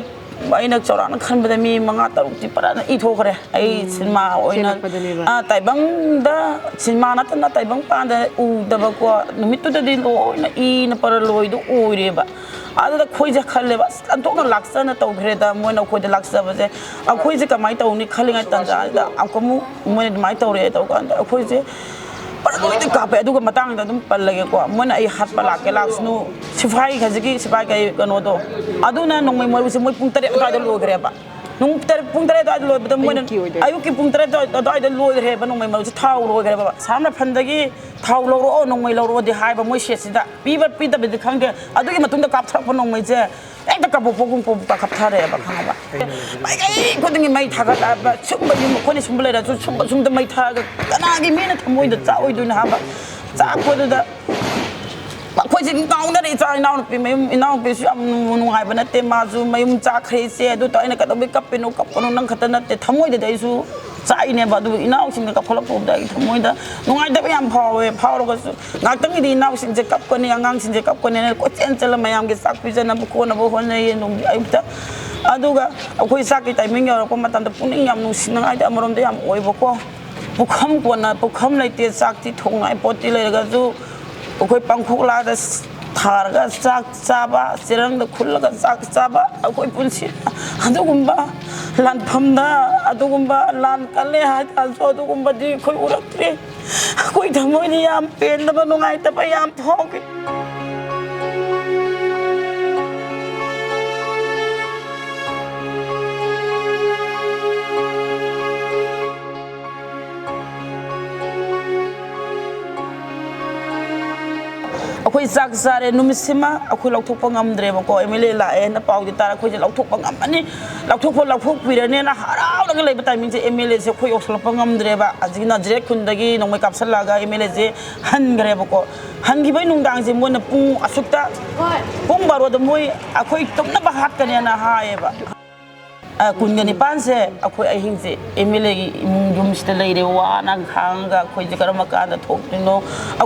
aina chorana khan bada mi manga taruk ti parana I thokre ai cinema oina tai bang da cinema na tai bang pa da u da ba ko numit to di lo oina I na para loi do oire ba ada khoi je khalle ba antok na laksa na to gre da moi na khoi de laksa ba je a khoi je kamai to ni khali ngai tan ja da am ko mu moi mai to re to kan da khoi je para loi de ka pe du ga matang da dum pal lage ko moi na I hat pa lak ke laks nu sifai ga ji ki sifai ga no do aduna nong mai moi se moi pung tare da lo gre ba nung pung tare da lo ba moi na ayu ki pung tare da lo gre ba nong mai moi se thau lo gre ba samna phan da gi thau lo ro nong mai lo ro di hai ba moi she si da pi ba de khang de adu gi matung da kap thak pa nong mai je ek da ka bo pung pa kap thare ba khang ba mai ai ko ding mai tha ga ba sum ba yum ko ni sum le da sum da mai tha ga kana gi me na thmoi da cha oi du na ba cha ko da khoi jing naung na ri cha naung pi mai naung pi am nu hai ba na te ma ju mai cha khre se du to ina ka do be kap pe no nang khata na te thamoi de dai su chai ne ba du inau sing ka pholak pom dai thamoi da nungai da yam phaw ro ga su na tang di inau sing je kap ko ni angang sing je kap ko ne ko chen chela mayam ge sak pi jana bu ko na bo hon ne nong ai ta aduga khoi sak ki timing yor ko matam da puning yam nu sin ngai da marom da yam oi bo ko bukham ko na bukham lai te sak ti thong ai pot ti le ga ju khoi pangkhuk la da thar ga sak chaba sirang da khul ga sak chaba khoi punsi adugumba lan phamda adugumba lan kale ha ta so adugumba di khoi uraktre khoi thamoi ni yam pen da ba nungai ta ba yam thok khoi sak sare numisima khoi lok thok pangam dre ba ko MLA la e na pau di tara khoi je lok thok pangam ani lok thok pi re ne na harau la le ba timing je MLA se khoi osla pangam dre ba ajina jre khun dagi nongmai kapsal la ga MLA je han gre ba ko han gi bai nung dang je mo na pung asukta pung baro da moi khoi tok na ba hat ka ne na ha e ba คุณกันในป้านเซ่คุยไอ้หิงสิเอเมเลมุงยุมสเตเลยเดียวว่านังค้างกับคุยจะกระมาการจะทุกทีโน่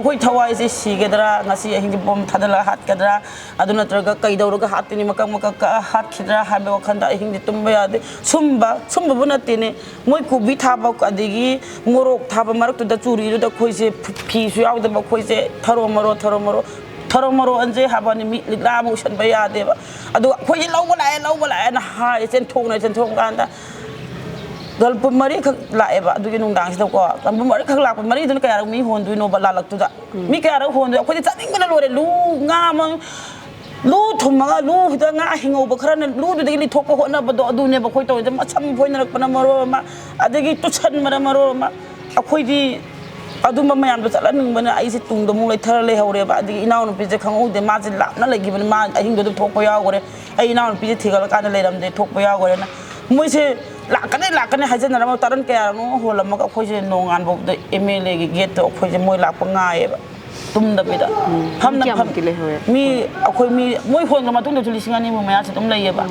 คุยทวายสิสีกันดระงั้นสิไอ้หิงจะบอมทัดละหัดกันดระอดุนัตระก็ไกด์ดาวร์ก็หัดที่นี่มักหัดคิดดระหายไปว่าขันดาไอ้หิงจะตุ้มไปอาดิซุ่มบุญนัดที่นี่มวยกูบิทาบกอดีกีมรกทาบมารุกตัวจูรีตัวคุยสิพีสุยาวตัวบคุยสิทารมารอันเจ้าบ้านนี้มีลิกลามุชันไปอาเดบอะดูคุยเล่ามาไหลนะฮะเส้นทงกันแต่ดอลปุ่มมารีขักไหลบะดูกินนุ่งด่างสิตัวก็แต่ปุ่มมารีขักหลักปุ่มมารีตัวนี้แกเรามีหัวดูโนบัลลักตัวจ้ะมีแกเราหัวดูคุยจะจัดยิ่งกันเลยลูงามังลูทุ่มมังลูจะงาหิงเอาบกครันลูดูดีลิทบหัวน่ะบดดูเนี่ยบคุยตัวจะมาช้ำพูดนักปนมารอมาอะดีกีตุชันมารอมาคุยดีaduh mama yang besar lah nung mana aisi tung domu leh thar leh hore ba di inau nu pije khang de ma jil la na lagi ban ma aing do thok poya gore ai inau nu pije thigal ka na le ram de thok poya gore na moi se la kan ha jan ram taran ke no holam ma ka khoi se nongan bo de mla gi get to khoi se moi la pa ngai ba tum da bida pham na pham mi akhoi mi moi hon ga ma tung de chuli singa ni mo ma se tum lai ba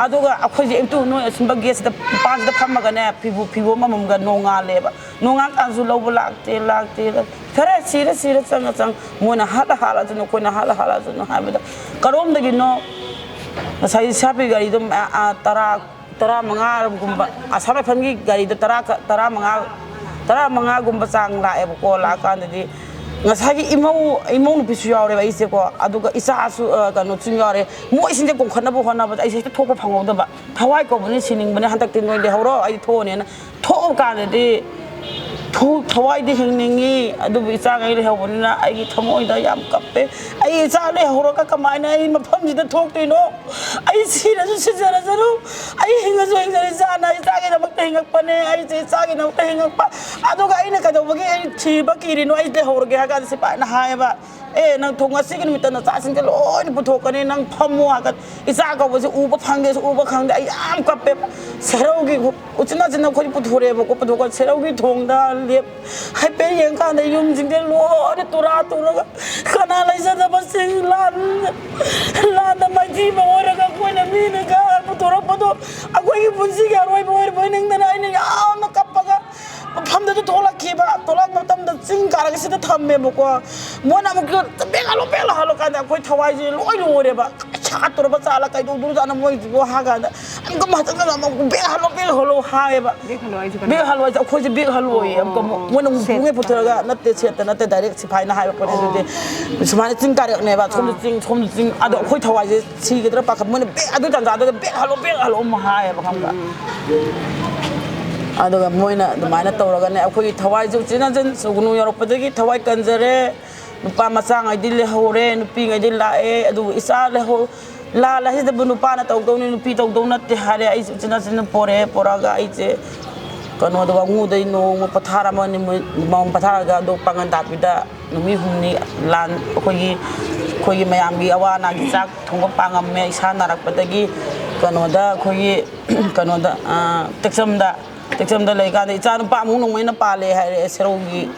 adu ga akhoi je tu no sim ba ges da pa da pham ma ga na pibu ma mum ga nonga le ba nonga kan su lo ba lakte kare sira chang mo na hala tu no ko na hala tu no ha bida karom da gi no sai sapi gari dum tara manga gumba asame phangi gari da tara manga gumba chang la e ko la kan di ngasagi imau nu pisu yaure ba ise ko aduga isa asu kanu chung yaure mo isin je kongkhana bo hona ba ise thok phangau da ba thawai ko bani sining bani hantak tin noi de horo ai tho ne na tho kan de thawai de hingningi adu isa ngai le hawani na ai gi thamoi da yam kappe ai isa le horo ka kamai na ai mafam ji da thok ti no ai si na su jara jaru ai hinga zo hinga sa na isa ge na mak te hingak pane ai se sa ge na te hingak pa adu ga ai na ka do ba ge ai thi ba ki ri no ai te hor ge ha ka se pa na ha ba nang thong asi gi mi ta na sa sin ke loi ni pu thok ka ni nang phamu ha ka isa ka bo se u ba phang ge u ba khang de ai am kappe sarau gi uchna jina khoi pu thore ba ko pu thok sarau gi thong da lep hai pe yang ka de yum jing de lo ni tura ga kana lai sa da ba sing lan da ma ji ba ora ga ko na mi na ga pu thora pa do a ko gi pu si ga roi bo ning da nai ni a ma kap ga pham da tolak ki ba tolak ma tam da sing ka ga si da tham me bo ko mo na mo ko be ga halo ka da ko thawai ji loi re ba cha tor ba cha la kai do du ja na mo ji bo ha ga da am ko ma ta ga ma be halo ha ba be halo ai ko ji be halo ai am ko mo na mo nge pu thora ga na te che ta na te direct si phai na ha ba ko de sma ni sing ka re ne ba thom jing a do ko thawai ji si ga da pa ka mo ne be adu jan ja da be halo ma ha ba kham ga aduga moina damaina tawraga ne akhoi thawai ju china jan sugnu yaropadagi thawai kanjare nupa macha ngai dil hore nupi ngai dil la e adu isa le ho la hi da nupa na taw ni nupi taw na te hare ai china poraga ai che kanu da ngu dai no mo pathara ma ni mo pathara ga do pangan da pida numi humni lan khoi mayam gi awana gi chak thong pangam me isa narak padagi kanu da tekam da lega da icha pa mu nong mai na pa le ha serogi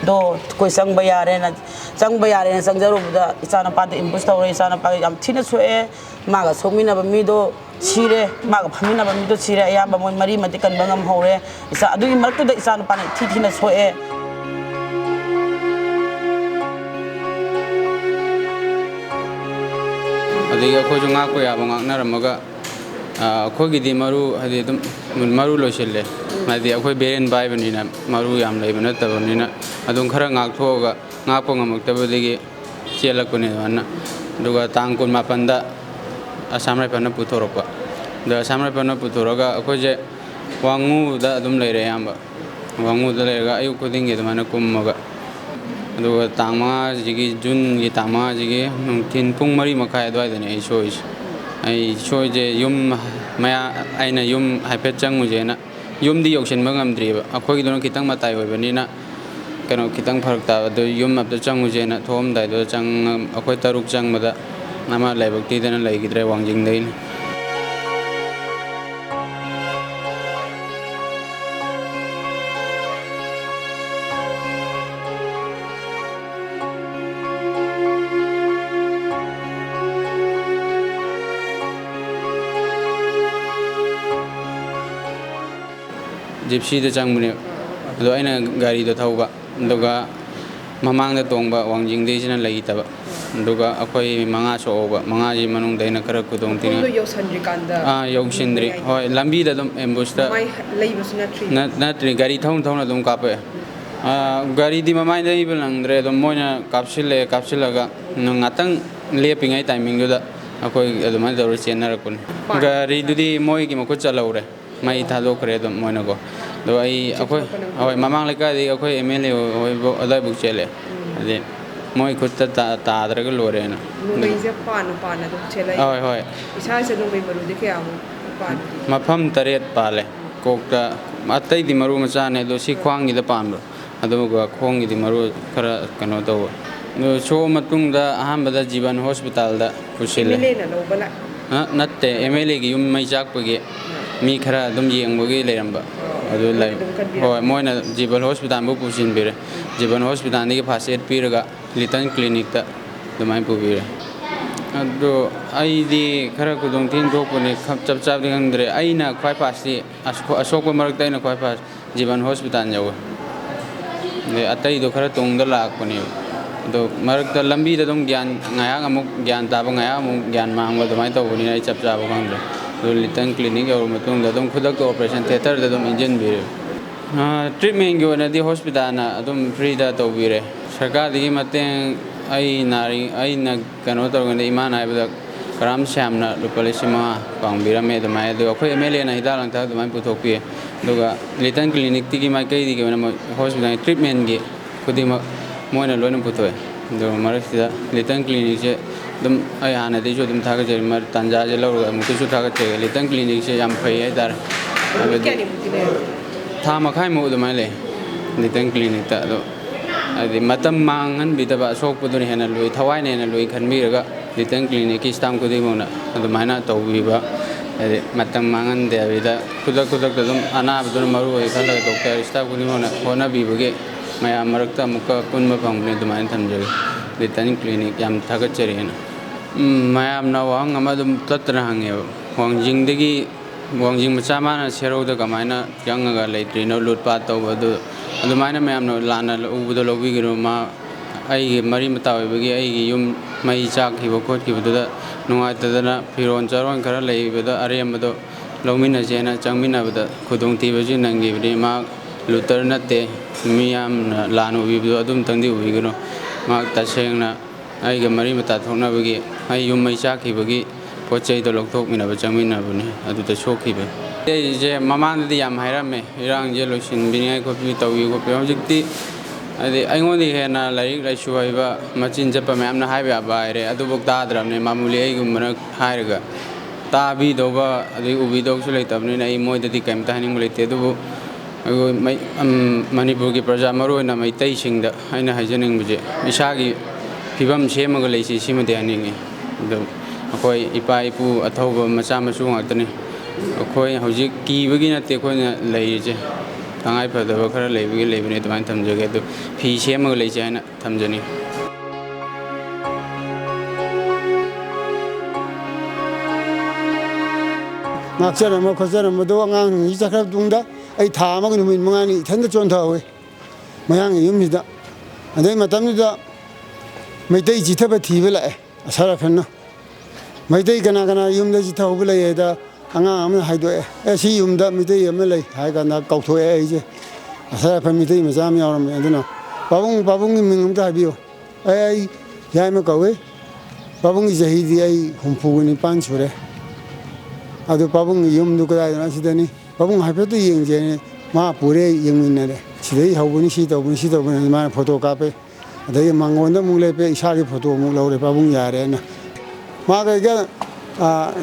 do koi sang bayare na sang jaru da icha na pa de imbus tawre icha na pa yam thina soe ma ga somina ba mi do chire ma ga phamina ba mi do chire ya ba mon mari mati kan bangam hore isa adu i martu da icha na pa thina soe adiga ko junga ko ya bang na ramaga ko gidi maru hadi dum maru lo shelle hadi ko beren bai banina maru yam lai bana ta banina adun khara ngak thoga ngak ko ngamak ta bagi chelak ko ne wana duga tang kun mapanda asamrai pana puthorokwa da asamrai pana puthoroga ko je wangu da dum lai re yamba wangu da le ga ayu ko dinge da mana kummaga duga tangma jigi jun gi tangma jigi tin pung mari makai dwai da ne ai shoi je yum maya aina yum haipet changu je na yum di yokshin bangam driba akhoi don kitang matai oi bani na kano kitang pharak ta do yum ab da changu je na thom dai do chang akhoi taruk chang mada nama laibak ti dana lai gidre wangjing dai ꯖꯤꯞꯁꯤꯗ ꯆꯪꯕꯅꯦꯕ ꯑꯗꯣ ꯑꯩꯅ ꯒꯥꯔꯤꯗꯣ ꯊꯧꯕ ꯑꯗꯨꯒ ꯃꯃꯥꯡꯗ ꯇꯣꯡꯕ ꯋꯥꯡꯖꯤꯡꯗꯩꯁꯤꯅ ꯂꯩꯇꯕ ꯑꯗꯨꯒ ꯑꯩꯈꯣꯏ ꯃꯉꯥ ꯁꯣꯛꯍꯧꯕ ꯃꯉꯥꯁꯤ ꯃꯅꯨꯡꯗ ꯑꯩꯅ ꯈꯔ ꯈꯨꯗꯣꯡ ꯊꯤꯅꯤꯡꯉꯥꯏ ꯌꯧꯁꯟꯗ꯭ꯔꯤꯀꯥꯟꯗ ꯌꯧꯁꯤꯟꯗ꯭ꯔꯤ ꯍꯣꯏ ꯂꯝꯕꯤꯗ ꯑꯗꯨꯝ ꯑꯦꯝꯕꯨꯁꯇ ꯂꯩꯕꯁꯨ ꯅꯠꯇ꯭ꯔꯤ ꯅꯠꯇ꯭ꯔꯤ ꯒꯥꯔꯤ ꯊꯧꯅ ꯑꯗꯨꯝ ꯀꯥꯞꯄꯛꯑꯦ ꯒꯥꯔꯤꯗꯤ ꯃꯃꯥꯏꯗ ꯏꯕ ꯅꯪꯗ꯭ꯔꯦ ꯑꯗꯨꯝ ꯃꯣꯏꯅ ꯀꯥꯞꯁꯤꯜꯂꯒ ꯉꯥꯛꯇꯪ ꯂꯦꯞꯄꯤꯉꯩ ꯇꯥꯏꯃꯤꯡꯗꯨꯗ ꯑꯩꯈꯣꯏ ꯑꯗꯨꯃꯥꯏꯅ ꯇꯧꯔ ꯆꯦꯟꯅꯔꯛꯄꯅꯤ ꯒꯥꯔꯤꯗꯨꯗꯤ ꯃꯣꯏꯒꯤ ꯃꯈꯨꯠ ꯆꯠꯍꯧꯔꯦ ꯃꯩ ꯊꯥꯗꯣꯛꯈ꯭ꯔꯦ ꯑꯗꯨꯝ ꯃꯣꯏꯅꯀꯣ ꯑꯗꯣ ꯑꯩꯈꯣꯏ ꯍꯣꯏ ꯃꯃꯥꯡ ꯂꯩꯀꯥꯏꯗꯒꯤ ꯑꯩꯈꯣꯏ MLA ꯍꯣꯏꯕꯨ ꯑꯗꯥꯏꯕꯨꯛ ꯆꯦꯜꯂꯦ ꯍꯥꯏꯗꯤ ꯃꯣꯏ ꯈꯨꯠꯇ ꯇꯥꯗ꯭ꯔꯒ ꯂꯣꯏꯔꯦꯅ ꯅꯣꯡꯃꯩꯁꯦ ꯄꯥꯟꯅ ꯑꯗꯨꯝ ꯆꯦꯜꯂꯛꯏ ꯍꯣꯏ ꯍꯣꯏ ꯏꯁꯥꯁꯦ ꯅꯣꯡꯃꯩ ꯃꯔꯨꯗꯤ ꯀꯌꯥꯃꯨꯛ ꯄꯥꯟꯒꯦ ꯃꯐꯝ 8 ꯄꯥꯜꯂꯦ ꯀꯣꯛꯇ ꯑꯇꯩꯗꯤ ꯃꯔꯨ ꯃꯆꯥꯅꯦ ꯑꯗꯣ ꯁꯤ ꯈ꯭ꯋꯥꯡꯒꯤꯗ ꯄꯥꯟꯕ ꯑꯗꯨꯒ ꯈꯣꯡꯒꯤꯗꯤ ꯃꯔꯨ ꯈꯔ ꯀꯩꯅꯣ ꯇꯧꯕ ꯑꯗꯣ ꯁꯣꯛꯑ ꯃꯇꯨꯡꯗ ꯑꯍꯥꯟꯕꯗ ꯖꯤꯕꯟ ꯍꯣꯁꯄꯤꯇꯥꯜꯗ ꯄꯨꯁꯤꯜꯂꯦ MLAꯅ ꯂꯧꯕ ꯅꯠꯇꯦ MLAꯒꯤ ꯌꯨꯝ ꯃꯩ ꯆꯥꯛꯄꯒꯤ ꯃꯤ ꯈꯔ ꯑꯗꯨꯝ ꯌꯦꯡꯕꯒꯤ ꯂꯩꯔꯝꯕ ꯑꯗꯨ ꯂꯩ ꯍꯣꯏ ꯃꯣꯏꯅ ꯖꯤꯕꯟ ꯍꯣꯁꯄꯤꯇꯥꯜꯕꯨ ꯄꯨꯁꯤꯟꯕꯤꯔꯦ ꯖꯤꯕꯟ ꯍꯣꯁꯄꯤꯇꯥꯜꯗꯒꯤ ꯐꯥꯔꯁ ꯑꯦꯗ ꯄꯤꯔꯒ ꯂꯤꯇꯜ ꯀ꯭ꯂꯤꯅꯤꯛꯇ ꯑꯗꯨꯃꯥꯏꯅ ꯄꯨꯕꯤꯔꯦ ꯑꯗꯣ ꯑꯩꯗꯤ ꯈꯔ ꯈꯨꯗꯣꯡ ꯊꯤꯅ ꯆꯞ ꯆꯥꯕꯗꯤ ꯈꯪꯗ꯭ꯔꯦ ꯑꯩꯅ ꯈ꯭ꯋꯥꯏ ꯐꯥꯁꯇꯤ ꯑꯁꯣꯛꯄ ꯃꯔꯛꯇ ꯑꯩꯅ ꯈ꯭ꯋꯥꯏ ꯐꯥꯁ ꯖꯤꯕꯟ ꯍꯣꯁꯄꯤꯇꯥꯜ ꯌꯧꯋꯦ ꯑꯗꯩ ꯑꯇꯩꯗꯣ ꯈꯔ ꯇꯨꯡꯗ ꯂꯥꯛꯄꯅꯦꯕ ꯑꯗꯣ ꯃꯔꯛꯇ ꯂꯝꯕꯤꯗ ꯑꯗꯨꯝ ꯉꯥꯏꯍꯥꯛ ꯑꯃꯨꯛ ꯒ꯭ꯌꯥꯟ ꯇꯥꯕ ꯉꯥꯏꯍꯥꯛ ꯑꯃꯨꯛ ꯒ꯭ꯌꯥꯟ ꯃꯥꯡꯕ ꯑꯗꯨꯃꯥꯏꯅ ꯇꯧꯕꯅꯤꯅ ꯑꯩ ꯆꯞ ꯆꯥꯕ ꯈꯪꯗ꯭ꯔꯦ ꯑꯗꯣ ꯂꯤꯇꯜ ꯀ꯭ꯂꯤꯅꯤꯛ ꯌꯧꯔꯕ ꯃꯇꯨꯡꯗ ꯑꯗꯨꯝ ꯈꯨꯗꯛꯇ ꯑꯣꯄꯔꯦꯁꯟ ꯊꯤꯌꯦꯇꯔꯗ ꯑꯗꯨꯝ ꯏꯟꯁꯤꯟꯕꯤꯔꯦ ꯇ꯭ꯔꯤꯠꯃꯦꯟꯒꯤ ꯑꯣꯏꯅꯗꯤ ꯍꯣꯁꯄꯤꯇꯥꯜꯅ ꯑꯗꯨꯝ ꯐ꯭ꯔꯤꯗ ꯇꯧꯕꯤꯔꯦ ꯁꯔꯀꯥꯔꯗꯒꯤ ꯃꯇꯦꯡ ꯑꯩꯅ ꯀꯩꯅꯣ ꯇꯧꯔꯤꯉꯩꯗ ꯏꯃꯥꯅ ꯍꯥꯏꯕꯗ ꯀꯔꯥꯝ ꯁ꯭ꯌꯥꯝꯅ ꯂꯨꯄꯥ 5,000 ꯄꯥꯡꯕꯤꯔꯝꯃꯦ ꯑꯗꯨꯃꯥꯏꯅ ꯑꯗꯨꯒ ꯑꯩꯈꯣꯏ MLAꯅ ꯍꯤꯗꯥꯛ ꯂꯥꯡꯊꯛ ꯑꯗꯨꯃꯥꯏꯅ ꯄꯨꯊꯣꯛꯄꯤꯌꯦ ꯑꯗꯨꯒ ꯂꯤꯇꯜ ꯀ꯭ꯂꯤꯅꯤꯛꯇꯒꯤ ꯃꯥꯏꯀꯩꯗꯒꯤ ꯑꯣꯏꯅ ꯍꯣꯁꯄꯤꯇꯥꯜꯒꯤ ꯇ꯭ꯔꯤꯠꯃꯦꯟꯒꯤ ꯈꯨꯗꯤꯡꯃꯛ ꯃꯣꯏꯅ ꯂꯣꯏꯅ ꯄꯨꯊꯣꯛꯑꯦ ꯑꯗꯨꯒ ꯃꯔꯛꯁꯤꯗ ꯂꯤꯇꯜ ꯀ꯭ꯂꯤꯅꯤꯛꯁꯦ ꯑꯗꯨꯝ ꯑꯩ ꯍꯥꯟꯅꯗꯩꯁꯨ ꯑꯗꯨꯝ ꯊꯥꯒꯠꯆꯔꯤ ꯇꯥꯟꯖꯥꯁꯦ ꯂꯧꯔꯒ ꯑꯃꯨꯛꯀꯁꯨ ꯊꯥꯒꯠꯆꯔꯤ ꯂꯤꯇꯜ ꯀ꯭ꯂꯤꯅꯤꯛꯁꯦ ꯌꯥꯝ ꯐꯩ ꯍꯥꯏꯇꯥꯔꯦ ꯍꯥꯏꯕꯗꯤ ꯊꯥ ꯃꯈꯥꯏꯃꯨꯛ ꯑꯗꯨꯃꯥꯏꯅ ꯂꯩ ꯂꯤꯇꯜ ꯀ꯭ꯂꯤꯅꯤꯛꯇ ꯑꯗꯣ ꯍꯥꯏꯗꯤ ꯃꯇꯝ ꯃꯥꯡꯍꯟꯕꯤꯗꯕ ꯑꯁꯣꯛꯄꯗꯨꯅ ꯍꯦꯟꯅ ꯊꯋꯥꯏꯅ ꯍꯦꯟꯅ ꯂꯨꯏ ꯈꯟꯕꯤꯔꯒ ꯂꯤꯇꯜ ꯀ꯭ꯂꯤꯅꯤꯛꯀꯤ ꯏꯁꯇꯥꯐ ꯈꯨꯗꯤꯡꯃꯛꯅ ꯑꯗꯨꯃꯥꯏꯅ ꯇꯧꯕꯤꯕ ꯍꯥꯏꯗꯤ ꯃꯇꯝ ꯃꯥꯡꯍꯟꯗꯕꯤꯗ ꯈꯨꯗꯛꯇ ꯑꯗꯨꯝ ꯑꯅꯥꯕꯗꯨꯅ ꯃꯔꯨ ꯑꯣꯏ ꯈꯜꯂꯒ ꯗꯣꯛꯇꯔ ꯏꯁꯇꯥꯐ ꯈꯨꯗꯤꯡꯃꯛꯅ ꯍꯣꯠꯅꯕꯤꯕꯒꯤ ꯃꯌꯥꯝ ꯃꯔꯛꯇ ꯑꯃꯨꯛꯀ ꯄꯨꯟꯕ ꯐꯪꯕꯅꯤ ꯑꯗꯨꯃꯥꯏꯅ ꯊꯝꯖꯒꯦ ꯂꯤꯇꯜ ꯀ꯭ꯂꯤꯅꯤꯛ ꯌꯥꯝ ꯊꯥꯒꯠꯆꯔꯤꯑꯅ ꯃꯌꯥꯝꯅ ꯋꯥꯍꯪ ꯑꯃ ꯑꯗꯨꯝ ꯇꯠꯇꯅ ꯍꯪꯉꯦꯕ ꯋꯥꯡꯖꯤꯡ ꯃꯆꯥ ꯃꯥꯅ ꯁꯦꯔꯧꯗ ꯀꯃꯥꯏꯅ ꯆꯪꯉꯒ ꯂꯩꯇ꯭ꯔꯤꯅꯣ ꯂꯨꯠꯄꯥꯠ ꯇꯧꯕ ꯑꯗꯨꯃꯥꯏꯅ ꯃꯌꯥꯝꯅ ꯂꯥꯟꯅ ꯎꯕꯗꯣ ꯂꯧꯕꯤꯒꯅꯨ ꯑꯩꯒꯤ ꯃꯔꯤ ꯃꯇꯥ ꯑꯣꯏꯕꯒꯤ ꯑꯩꯒꯤ ꯌꯨꯝ ꯃꯩ ꯆꯥꯛꯈꯤꯕ ꯈꯣꯠꯈꯤꯕꯗꯨꯗ ꯅꯨꯡꯉꯥꯏꯇꯗꯅ ꯐꯤꯔꯣꯟ ꯆꯥꯔꯣꯟ ꯈꯔ ꯂꯩꯕꯗ ꯑꯔꯦꯝꯕꯗꯣ ꯂꯧꯃꯤꯟꯅꯁꯦꯅ ꯆꯪꯃꯤꯟꯅꯕꯗ ꯈꯨꯗꯣꯡꯊꯤꯕꯁꯤ ꯅꯪꯈꯤꯕꯅꯤ ꯂꯨꯇꯔ ꯅꯠꯇꯦ ꯃꯤꯌꯥꯝꯅ ꯂꯥꯟꯅ ꯎꯕꯤꯕꯗꯣ ꯑꯗꯨꯝꯇꯪꯗꯤ ꯎꯕꯤꯒꯅꯨ ꯇꯁꯦꯡꯅ ꯑꯩꯒ ꯃꯔꯤ ꯃꯇꯥ ꯊꯣꯛꯅꯕꯒꯤ ꯑꯩ ꯌꯨꯝ ꯃꯩ ꯆꯥꯛꯈꯤꯕꯒꯤ ꯄꯣꯠ ꯆꯩꯗꯣ ꯂꯧꯊꯣꯛꯃꯤꯟꯅꯕ ꯆꯪꯃꯤꯟꯅꯕꯅꯤ ꯑꯗꯨꯗ ꯁꯣꯛꯈꯤꯕ ꯑꯩꯁꯦ ꯃꯃꯥꯡꯗꯗꯤ ꯌꯥꯝ ꯍꯥꯏꯔꯝꯃꯦ ꯏꯔꯥꯡꯁꯦ ꯂꯣꯏꯁꯤꯟꯕꯤꯅꯤꯡꯉꯥꯏ ꯇꯧꯕꯤ ꯍꯧꯖꯤꯛꯇꯤ ꯍꯥꯏꯗꯤ ꯑꯩꯉꯣꯟꯗꯒꯤ ꯍꯦꯟꯅ ꯂꯥꯏꯔꯤꯛ ꯂꯥꯏꯁꯨ ꯍꯩꯕ ꯃꯆꯤꯟꯆꯠꯄ ꯃꯌꯥꯝꯅ ꯍꯥꯏꯕ ꯌꯥꯕ ꯍꯥꯏꯔꯦ ꯑꯗꯨꯐꯥꯎ ꯇꯥꯗ꯭ꯔꯕꯅꯤ ꯃꯥꯃꯨꯂꯤ ꯑꯩꯒꯨꯝꯕꯅ ꯍꯥꯏꯔꯒ ꯇꯥꯕꯤꯗꯧꯕ ꯑꯗꯩ ꯎꯕꯤꯗꯧꯕꯁꯨ ꯂꯩꯇꯕꯅꯤꯅ ꯑꯩ ꯃꯣꯏꯗꯗꯤ ꯀꯩꯝꯇ ꯍꯥꯏꯅꯤꯡꯕ ꯂꯩꯇꯦ ꯑꯗꯨꯕꯨ ꯑꯩꯈꯣꯏ ꯃꯅꯤꯄꯨꯔꯒꯤ ꯄ꯭ꯔꯖꯥ ꯃꯔꯨꯑꯣꯏꯅ ꯃꯩꯇꯩꯁꯤꯡꯗ ꯑꯩꯅ ꯍꯥꯏꯖꯅꯤꯡꯕꯁꯦ ꯏꯁꯥꯒꯤ ꯐꯤꯕꯝ ꯁꯦꯝꯃꯒ ꯂꯩꯁꯤ ꯁꯤꯃꯗꯤ ꯍꯥꯏꯅꯤꯡꯉꯤ ꯑꯗꯨ ꯑꯩꯈꯣꯏ ꯏꯄꯥ ꯏꯄꯨ ꯑꯊꯧꯕ ꯃꯆꯥ ꯃꯁꯨ ꯉꯥꯛꯇꯅꯤ ꯑꯩꯈꯣꯏ ꯍꯧꯖꯤꯛ ꯀꯤꯕꯒꯤ ꯅꯠꯇꯦ ꯑꯩꯈꯣꯏꯅ ꯂꯩꯔꯤꯁꯦ ꯇꯉꯥꯏ ꯐꯗꯕ ꯈꯔ ꯂꯩꯕꯅꯤ ꯑꯗꯨꯃꯥꯏꯅ ꯊꯝꯖꯒꯦ ꯑꯗꯨ ꯐꯤ ꯁꯦꯝꯃꯒ ꯂꯩꯁꯦ ꯍꯥꯏꯅ ꯊꯝꯖꯅꯤꯡꯉꯤ ꯉꯥꯛꯆꯔꯝꯕ ꯈꯣꯠꯆꯔꯝꯕꯗꯣ ꯑꯉꯥꯡꯁꯤꯡꯁꯤ ꯆꯠꯈ꯭ꯔ ꯃꯇꯨꯡꯗ ꯑꯩ ꯊꯥ ꯑꯃꯒ ꯅꯨꯃꯤꯠ 5ꯅꯤ ꯏꯊꯟꯇ ꯆꯣꯟꯊꯍꯧꯏ ꯃꯌꯥꯡꯒꯤ ꯌꯨꯝꯁꯤꯗ ꯑꯗꯩ ꯃꯇꯝꯗꯨꯗ ꯃꯩꯇꯩ ꯆꯤꯊꯕ ꯊꯤꯕ ꯂꯥꯛꯑꯦ ꯑꯁꯔꯐꯟꯅ ꯃꯩꯇꯩ ꯀꯅꯥ ꯌꯨꯝꯗ ꯆꯤꯊꯍꯧꯕ ꯂꯩꯌꯦꯗ ꯑꯉꯥꯡ ꯑꯃꯅ ꯍꯥꯏꯗꯣꯛꯑꯦ ꯁꯤ ꯌꯨꯝꯗ ꯃꯩꯇꯩ ꯑꯃ ꯂꯩ ꯍꯥꯏ ꯀꯥꯟꯗ ꯀꯧꯊꯣꯛꯑꯦ ꯑꯩꯁꯦ ꯑꯁꯔꯐꯟ ꯃꯩꯇꯩ ꯃꯆꯥ ꯑꯃ ꯌꯥꯎꯔꯝꯃꯦ ꯑꯗꯨꯅ ꯄꯥꯕꯨꯡꯒꯤ ꯃꯤꯡ ꯑꯝꯇ ꯍꯥꯏꯕꯤꯌꯨ ꯑꯩ ꯌꯥꯏꯃ ꯀꯧꯏ ꯄꯥꯕꯨꯡꯒꯤ ꯆꯍꯤꯗꯤ ꯑꯩ 69 ꯁꯨꯔꯦ ꯑꯗꯨ ꯄꯥꯕꯨꯡꯒꯤ ꯌꯨꯝꯗꯨ ꯀꯗꯥꯏꯗꯅꯣ ꯁꯤꯗꯅꯤ ꯄꯥꯕꯨꯡ ꯍꯥꯏꯐꯦꯠꯇ ꯌꯦꯡꯖꯦꯅꯦ ꯃꯥ ꯄꯨꯔꯦ ꯌꯦꯡꯃꯤꯟꯅꯔꯦ ꯁꯤꯗꯩ ꯍꯧꯕꯅꯤ ꯁꯤ ꯇꯧꯕꯅꯤ ꯃꯥꯅ ꯐꯣꯇꯣ ꯀꯥꯞꯄꯦ ꯑꯗꯒꯤ ꯃꯥꯡꯒꯣꯟꯗ ꯑꯃꯨꯛ ꯂꯦꯞꯄꯦ ꯏꯁꯥꯒꯤ ꯐꯣꯇꯣ ꯑꯃꯨꯛ ꯂꯧꯔꯦ ꯄꯥꯕꯨꯡ ꯌꯥꯔꯦꯅ ꯃꯥꯒ ꯑꯩꯒ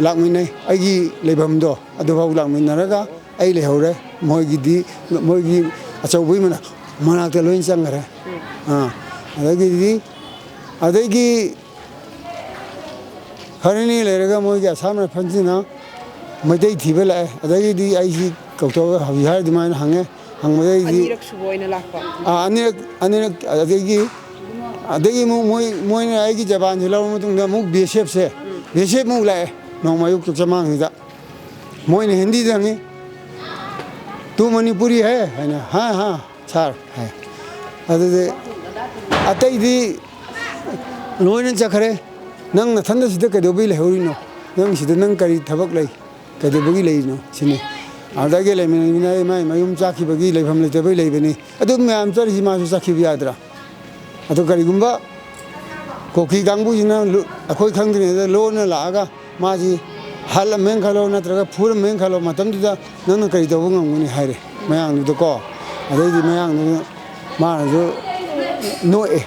ꯂꯥꯛꯃꯤꯟꯅꯩ ꯑꯩꯒꯤ ꯂꯩꯐꯝꯗꯣ ꯑꯗꯨꯐꯥꯎ ꯂꯥꯛꯃꯤꯟꯅꯔꯒ ꯑꯩ ꯂꯩꯍꯧꯔꯦ ꯃꯣꯏꯒꯤ ꯑꯆꯧꯕꯒꯤ ꯃꯅꯥꯛꯇ ꯂꯣꯏ ꯆꯪꯈ꯭ꯔꯦ ꯑꯗꯒꯤ ꯈꯔꯅꯤ ꯂꯩꯔꯒ ꯃꯣꯏꯒꯤ ꯑꯁꯥꯝ ꯔꯥꯏꯐꯜꯁꯤꯅ ꯃꯩꯇꯩ ꯊꯤꯕ ꯂꯥꯛꯑꯦ ꯑꯗꯒꯤꯗꯤ ꯑꯩꯁꯤ ꯀꯧꯊꯣꯛꯑꯒ ꯍꯧꯖꯤꯛ ꯍꯥꯏꯔ ꯑꯗꯨꯃꯥꯏꯅ ꯍꯪꯕꯗꯒꯤꯗꯤ ꯑꯅꯤꯔꯛ ꯁꯨꯕ ꯑꯣꯏꯅ ꯂꯥꯛꯄ ꯑꯅꯤꯔꯛ ꯑꯗꯒꯤ ꯑꯃꯨꯛ ꯃꯣꯏꯅ ꯑꯩꯒꯤ ꯖꯕꯥꯟꯁꯦ ꯂꯧꯔꯕ ꯃꯇꯨꯡꯗ ꯑꯃꯨꯛ BSF ꯑꯃꯨꯛ ꯂꯥꯛꯑꯦ ꯅꯣꯡꯃ ꯑꯌꯨꯛ ꯆꯃꯥꯡꯁꯤꯗ ꯃꯣꯏꯅ ꯍꯤꯟꯗꯤꯗ ꯍꯪꯉꯤ तू मणिपुरी है ना हाँ हाँ सर है अदुदे अतैदी लोइन चखरे नंग नथंद सिदा कदोबी लेहौरिनो नंग सिदा नंग करी थबक लै कदोबगी लैनो सिने आदागे लेमिना माय मयुम चाखिबगी लेफम लेतबै लेबनी अदु म्याम चरसि मासु चाखिबि याद्रा अदु करिगुम्बा कोकी कांगबुजिना अखोय खंगने लोन लागा माजी हल में खलो नत्रगा फुर में खलो मतमदिदा नंग करी तबो ngamguni हायरे मयांगदु को अदैदि मयांगदु मानजु नोए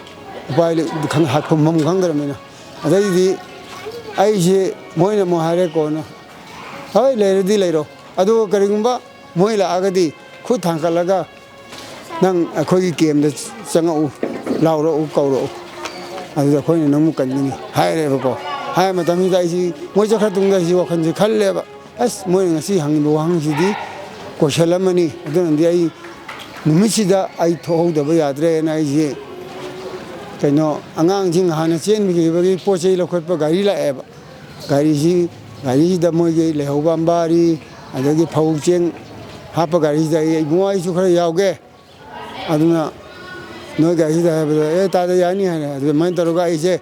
उपाय खंग हाखम खंगरमेना अदैदि आइसे मोइना मो हायरे कोना हय लेरदि लेरो अदु करिगुम्बा मोइ लागादि खुद थांकलगा नंग अखोयगी गेमदा चंगउ लाउरो कौरो अदु अखोयना नमु कन्नी हायरेबको हाय मतमिदा आइसि मोइ जखा तुंगा सि वखनसे खल्लेबा अस मोइ ngasi hangबो hangसिदि कोशलमनी अदुनदि आई नुमिसिदा आई थोहौदबा याद्रे ना आइसे कनो आंगांजिंग हाना चेनबिगी पोचै लखोटपा गाड़ी लाएबा गाड़ी मोइगे लेहौबा बारी अदगी फौचें हाप गाड़ी इबुआइसु खरा यावगे अदुना नोय गाड़ी दा ए तादा यानी हाना अदु मान तरोगा आइसे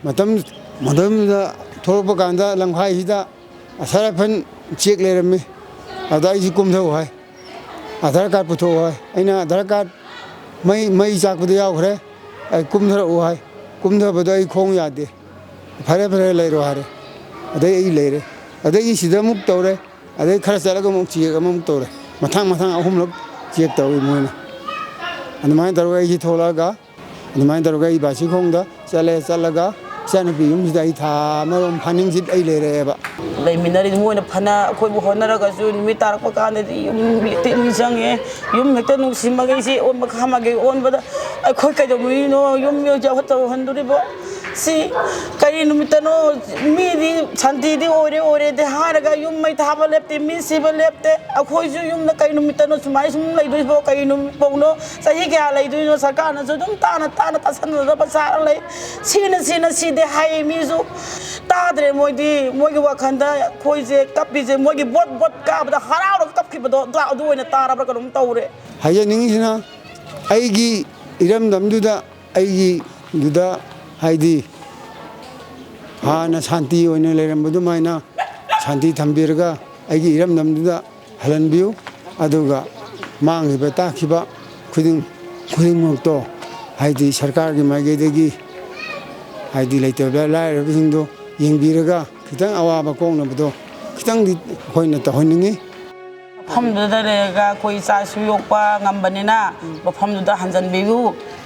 मतमदा थोरपा कांदा लंखाइसिदा असराफन चेक लेरमी अदाइसि कुमथौ हाय आधार कार्ड पुथो हाय अइना आधार कार्ड मई चाकबदे यावखरे कुमधर हाय कुमधबदो आई खोंग यादे फरे फरे लेरो हारे अदै आई लेरे अदै सिदा मुक तौरे अदै खरा चलगा मुक चेक अमुक तौरे मथांग मथांग अहुमलक चेक तौई मोइना अनमाय तरोगा आई थोलागा अनमाय तरोगा आई बासी खोंगदा चलगा चानपी युमसिदा आई था मरोम फानिंगसिद आई लेरेबा लेमिनारी मोइना फना अखोयबु होनरगसु निमि तारकप कानदि युम तिनि संगे युम हेक्ता नुसिमगैसि ओन मखामगे ओनबदा अखोय कइदोमिनो युम यो जावत हंदुरिबो सी कई नुमितनो मीदी शांतिदी ओरे दे हारगा युम मै थाबा लेप्ते मी सिबा लेप्ते अखोयसु युम न कई नुमितनो सुमाय सुम लैदुइबो कई नुम पौनो सही क्या लैदुइनो सरकार न जुम ताना तसन बसार लै सीना सीदे हाय मीसु ताद्रे मोइगी वखंदा खोइजे कपिजे मोइगी बोट काबदा हराव कपखिबदो अदु ओइना ताराब्रा कदुम तौरे हाय निंगिना आइगी इरमदमदुदा आइगी दुदा हाइदी हाना शांति ओइना लेरमबदु माइना शांति थंबिरगा आइगी इरमदमदुदा हलनबिउ अदुगा मांगिबा ताखिबा खुदिंगमक्तो हाइदी सरकार की माइगेदगी हाइदी लेतबा लाइरबिसिंदो येंबिरगा खितंग अवाबा कोंगनबदो खितंगदि होइना तहोनिंगी मफमदुदा कोई चासु योगपा ngambaniना मफमदुदा हंजनबिउ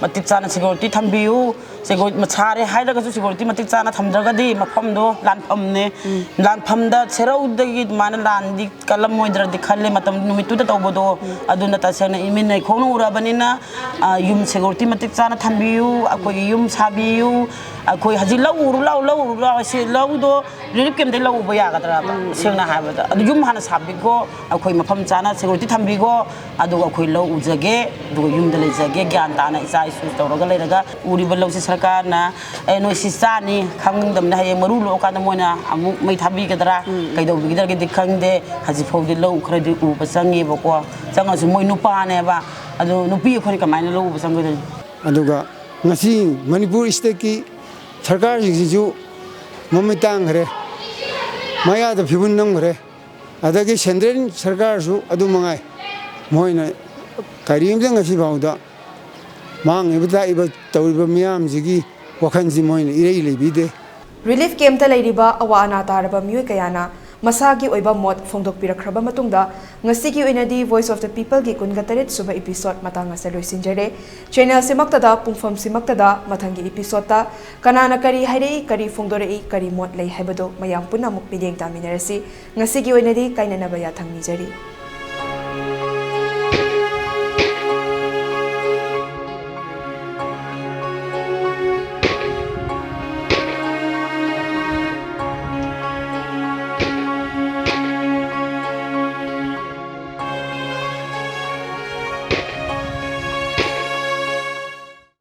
मतिक चाना सिक्योरिटी थंबिउ सिगो मछारे हाइदगसु सिक्योरिटी मतिक चाना थमद्रगदि मफमदो लानफमने लानफमदा सेरौदगी माना लानदि कलम मोइद्रदि खल्ले मतम नुमितुदा तौबदो अदुना तसेना इमिनै खोनु उराबनिना युम सिक्योरिटी मतिक चाना थंबिउ अकोई युम साबिउ अकोई हजि लौ से लौदो रिलिफ केमदे लौबा यागदरा सेंना हाबदा अदु युम हाना साबिगो अकोई मफम चाना सिक्योरिटी थंबिगो अदु अकोई लौ उजगे दु युमदा लेजगे ज्ञान ताना इसा इस तौरगा लेरगा उरिबा लौसि सरकारना ए नोइसि चानी खंगदमना हाय मरु लोकाना मोइना अमु मै थाबिगदरा कैदौबिगदरगे दिखंदे हजि फौदि लौ खरदि उबा चंगेबको चंगसु मोइ नुपानेबा अदु नुपि अखोनि कमाइना लौ उबा चंगदे अदुगा ngasi manipur state ki सरकार सिंगसिजु ममितांग हरे माया द फिबुन नंग हरे अदगी सेंट्रल सरकार सु अदु मंगाय मोइना कारिम जंग सि बाउदा मांग इबता इब तौरिबा मियाम जिगी वखन जि मोइना इरै लेबिदे रिलीफ कैम्प ता लेरिबा अवा अना तारबा मियोय कयाना मसागी ओइबा मोड फोंदोकपिरखरबा मतुंगदा ngasiगी ओइनादि वॉइस ऑफ द पीपल की कुनगतरेत सुबा एपिसोड मतंग असे लोइसिंजरे चैनल सिमक्तदा पुंगफम सिमक्तदा मथंगी एपिसोड ता कनाना करी हाइरे करी फोंदोरे करी मोड लै हाइबदो मयाम पुना मुक पिदेंग तामिनरसी ngasiगी ओइनादि काइननबा या थंगनिजरी।